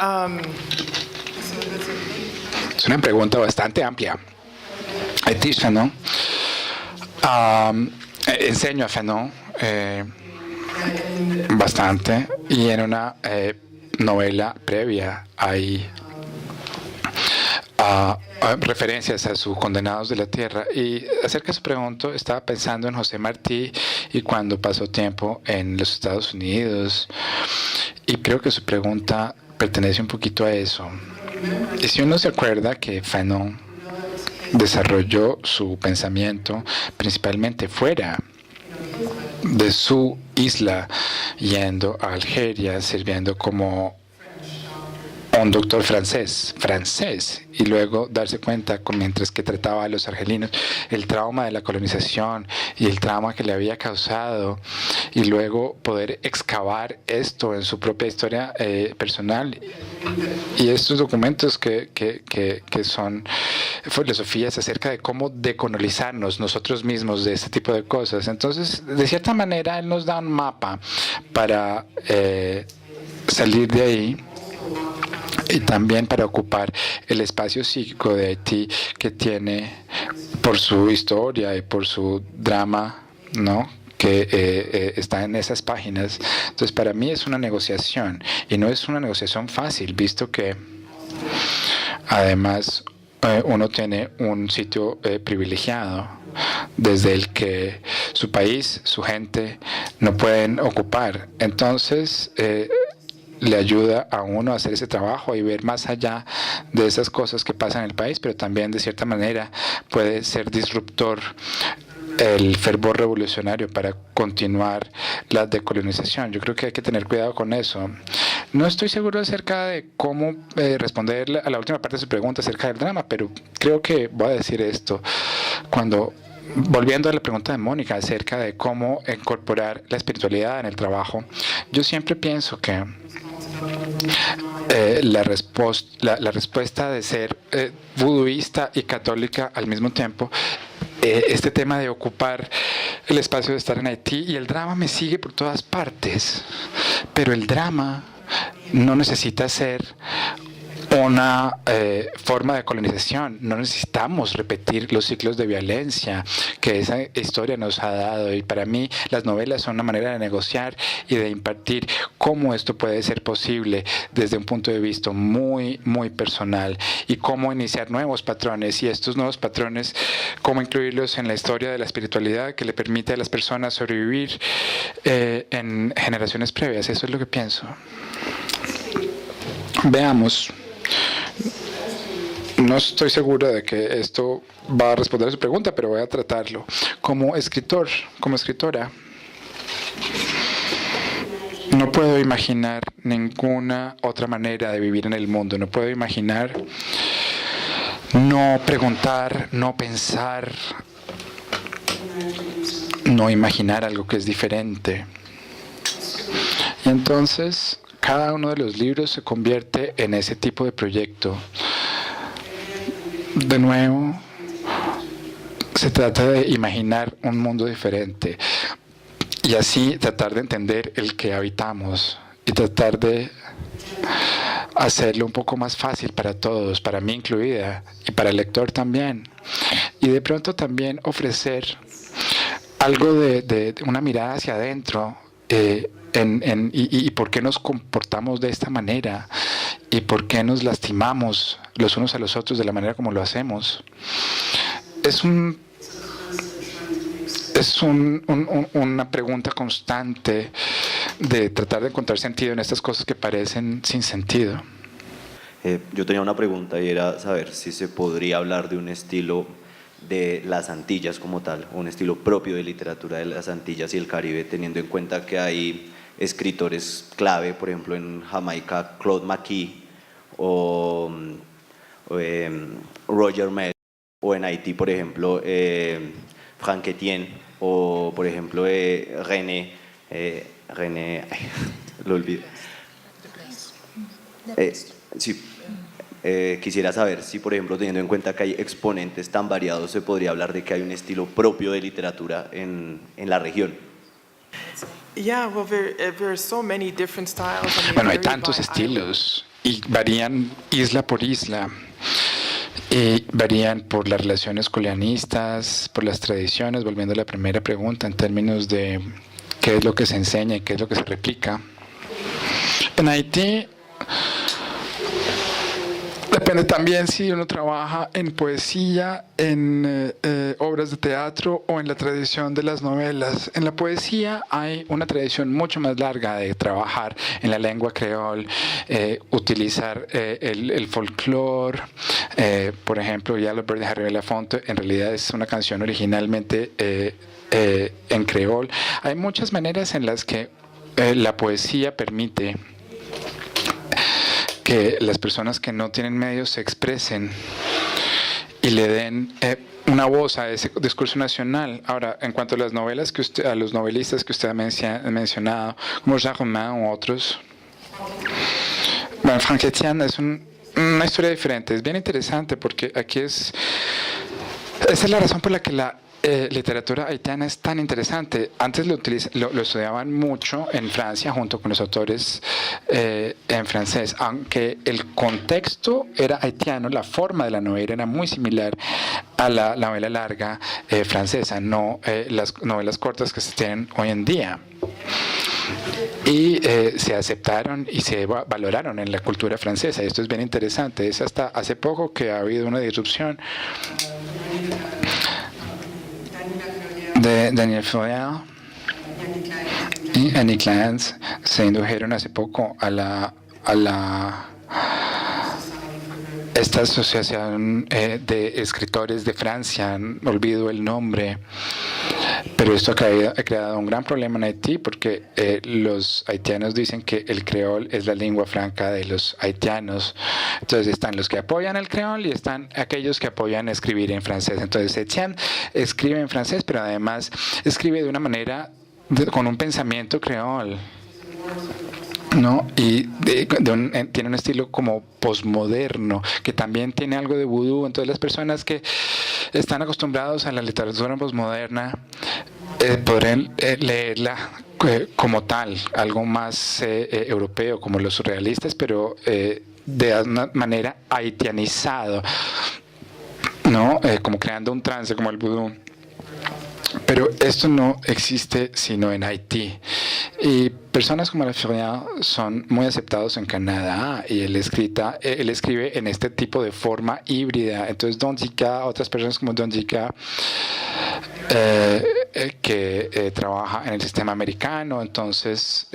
Es una pregunta bastante amplia. Haití, Fanon. Enseño a Fanon bastante, y en una novela previa hay referencias a sus Condenados de la Tierra. Y acerca de su pregunta, estaba pensando en José Martí y cuando pasó tiempo en los Estados Unidos, y creo que su pregunta pertenece un poquito a eso. Y si uno se acuerda que Fanon desarrolló su pensamiento principalmente fuera de su isla, yendo a Algeria, sirviendo como un doctor francés, y luego darse cuenta, mientras que trataba a los argelinos, el trauma de la colonización y el trauma que le había causado, y luego poder excavar esto en su propia historia personal. Y estos documentos que son filosofías acerca de cómo decolonizarnos nosotros mismos de este tipo de cosas. Entonces, de cierta manera, él nos da un mapa para salir de ahí, y también para ocupar el espacio psíquico de Haití, que tiene, por su historia y por su drama, ¿no?, que está en esas páginas. Entonces, para mí es una negociación, y no es una negociación fácil, visto que además uno tiene un sitio privilegiado desde el que su país, su gente no pueden ocupar. Entonces, le ayuda a uno a hacer ese trabajo y ver más allá de esas cosas que pasan en el país, pero también de cierta manera puede ser disruptor el fervor revolucionario para continuar la decolonización. Yo creo que hay que tener cuidado con eso. No estoy seguro acerca de cómo responder a la última parte de su pregunta acerca del drama, pero creo que voy a decir esto. Volviendo a la pregunta de Mónica acerca de cómo incorporar la espiritualidad en el trabajo, yo siempre pienso que la respuesta de ser buduista y católica al mismo tiempo, este tema de ocupar el espacio de estar en Haití, y el drama me sigue por todas partes, pero el drama no necesita ser una forma de colonización. No necesitamos repetir los ciclos de violencia que esa historia nos ha dado, y para mí las novelas son una manera de negociar y de impartir cómo esto puede ser posible desde un punto de vista muy, muy personal, y cómo iniciar nuevos patrones, y estos nuevos patrones, cómo incluirlos en la historia de la espiritualidad que le permite a las personas sobrevivir en generaciones previas. Eso es lo que pienso. Veamos. No estoy seguro de que esto va a responder a su pregunta, pero voy a tratarlo. Como escritor, como escritora, no puedo imaginar ninguna otra manera de vivir en el mundo. No puedo imaginar no preguntar, no pensar, no imaginar algo que es diferente. Y entonces cada uno de los libros se convierte en ese tipo de proyecto. De nuevo, se trata de imaginar un mundo diferente y así tratar de entender el que habitamos y tratar de hacerlo un poco más fácil para todos, para mí incluida y para el lector también. Y de pronto también ofrecer algo de una mirada hacia adentro y por qué nos comportamos de esta manera y por qué nos lastimamos los unos a los otros de la manera como lo hacemos. Es una pregunta constante de tratar de encontrar sentido en estas cosas que parecen sin sentido. Yo tenía una pregunta y era saber si se podría hablar de un estilo de las Antillas como tal, un estilo propio de literatura de las Antillas y el Caribe, teniendo en cuenta que hay escritores clave, por ejemplo en Jamaica, Claude McKee o Roger Med, o en Haití, por ejemplo, Frank Etienne, o por ejemplo René, lo olvidé. Sí. Quisiera saber si, por ejemplo, teniendo en cuenta que hay exponentes tan variados, se podría hablar de que hay un estilo propio de literatura en la región. Yeah, well, there are so many different styles. I mean, Bueno, hay vary tantos by estilos y varían isla por isla. Y varían por las relaciones coreanistas, por las tradiciones, volviendo a la primera pregunta en términos de qué es lo que se enseña y qué es lo que se replica. En Haití depende también si uno trabaja en poesía, en obras de teatro o en la tradición de las novelas. En la poesía hay una tradición mucho más larga de trabajar en la lengua creol, utilizar el folclore. Por ejemplo, Yellow Bird de Harry Belafonte en realidad es una canción originalmente en creol. Hay muchas maneras en las que la poesía permite que las personas que no tienen medios se expresen y le den una voz a ese discurso nacional. Ahora, en cuanto a las novelas a los novelistas que usted ha mencionado, como Jacques Romain u otros, bueno, Frank Etienne es una historia diferente. Es bien interesante porque aquí esa es la razón por la que la literatura haitiana es tan interesante. Antes lo estudiaban mucho en Francia junto con los autores en francés, aunque el contexto era haitiano, la forma de la novela era muy similar a la novela larga francesa, no las novelas cortas que se tienen hoy en día. Y se aceptaron y se valoraron en la cultura francesa. Esto es bien interesante. Es hasta hace poco que ha habido una disrupción de Daniel Foyer y Annie Clance. Se indujeron hace poco a esta asociación de escritores de Francia, olvido el nombre, pero esto ha creado un gran problema en Haití porque los haitianos dicen que el creol es la lengua franca de los haitianos. Entonces están los que apoyan el creol y están aquellos que apoyan escribir en francés. Entonces Etienne escribe en francés, pero además escribe de una manera, con un pensamiento creol, ¿no? Y tiene un estilo como posmoderno, que también tiene algo de vudú. Entonces las personas que están acostumbrados a la literatura posmoderna podrán leerla como tal, algo más europeo, como los surrealistas, pero de una manera haitianizado, ¿no? Como creando un trance como el vudú. Pero esto no existe sino en Haití. Y personas como Lafrenière son muy aceptados en Canadá y él escribe en este tipo de forma híbrida. Entonces Don Dika, otras personas como Don Dika, que trabaja en el sistema americano, entonces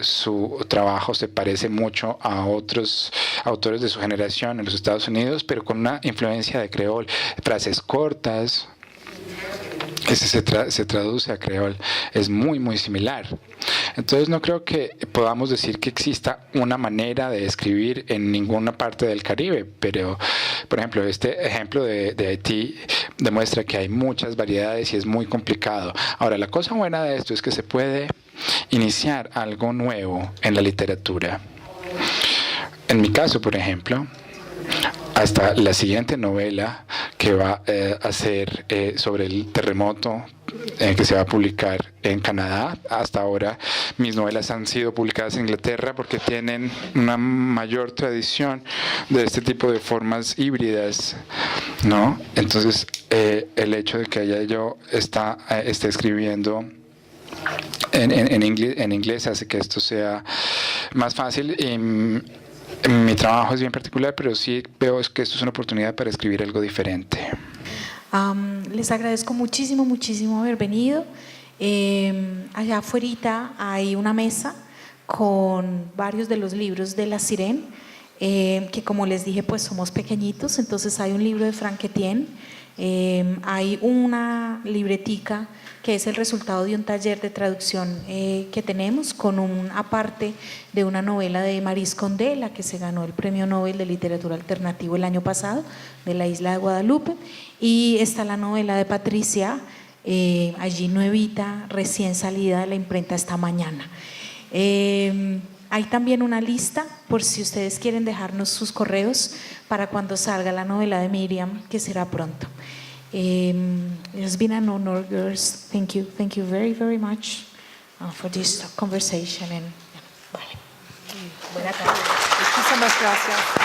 su trabajo se parece mucho a otros autores de su generación en los Estados Unidos, pero con una influencia de creol, frases cortas. Ese se traduce a creol, es muy muy similar. Entonces no creo que podamos decir que exista una manera de escribir en ninguna parte del Caribe, pero por ejemplo este ejemplo de Haití demuestra que hay muchas variedades y es muy complicado. Ahora, la cosa buena de esto es que se puede iniciar algo nuevo en la literatura. En mi caso, por ejemplo, hasta la siguiente novela que va a ser sobre el terremoto que se va a publicar en Canadá. Hasta ahora mis novelas han sido publicadas en Inglaterra porque tienen una mayor tradición de este tipo de formas híbridas, ¿no? Entonces el hecho de que yo esté escribiendo en inglés hace que esto sea más fácil. Mi trabajo es bien particular, pero sí veo que esto es una oportunidad para escribir algo diferente. Les agradezco muchísimo, muchísimo haber venido. Allá afuera hay una mesa con varios de los libros de La Sirène, que como les dije, pues somos pequeñitos. Entonces hay un libro de Franck Etienne, hay una libretica que es el resultado de un taller de traducción que tenemos, con una parte de una novela de Maryse Condé, la que se ganó el Premio Nobel de Literatura Alternativo el año pasado, de la isla de Guadalupe, y está la novela de Patricia, allí nuevita, recién salida de la imprenta esta mañana. Hay también una lista, por si ustedes quieren dejarnos sus correos para cuando salga la novela de Miriam, que será pronto. It has been an honor, girls. Thank you very, very much for this conversation. Buenas tardes. Muchísimas gracias.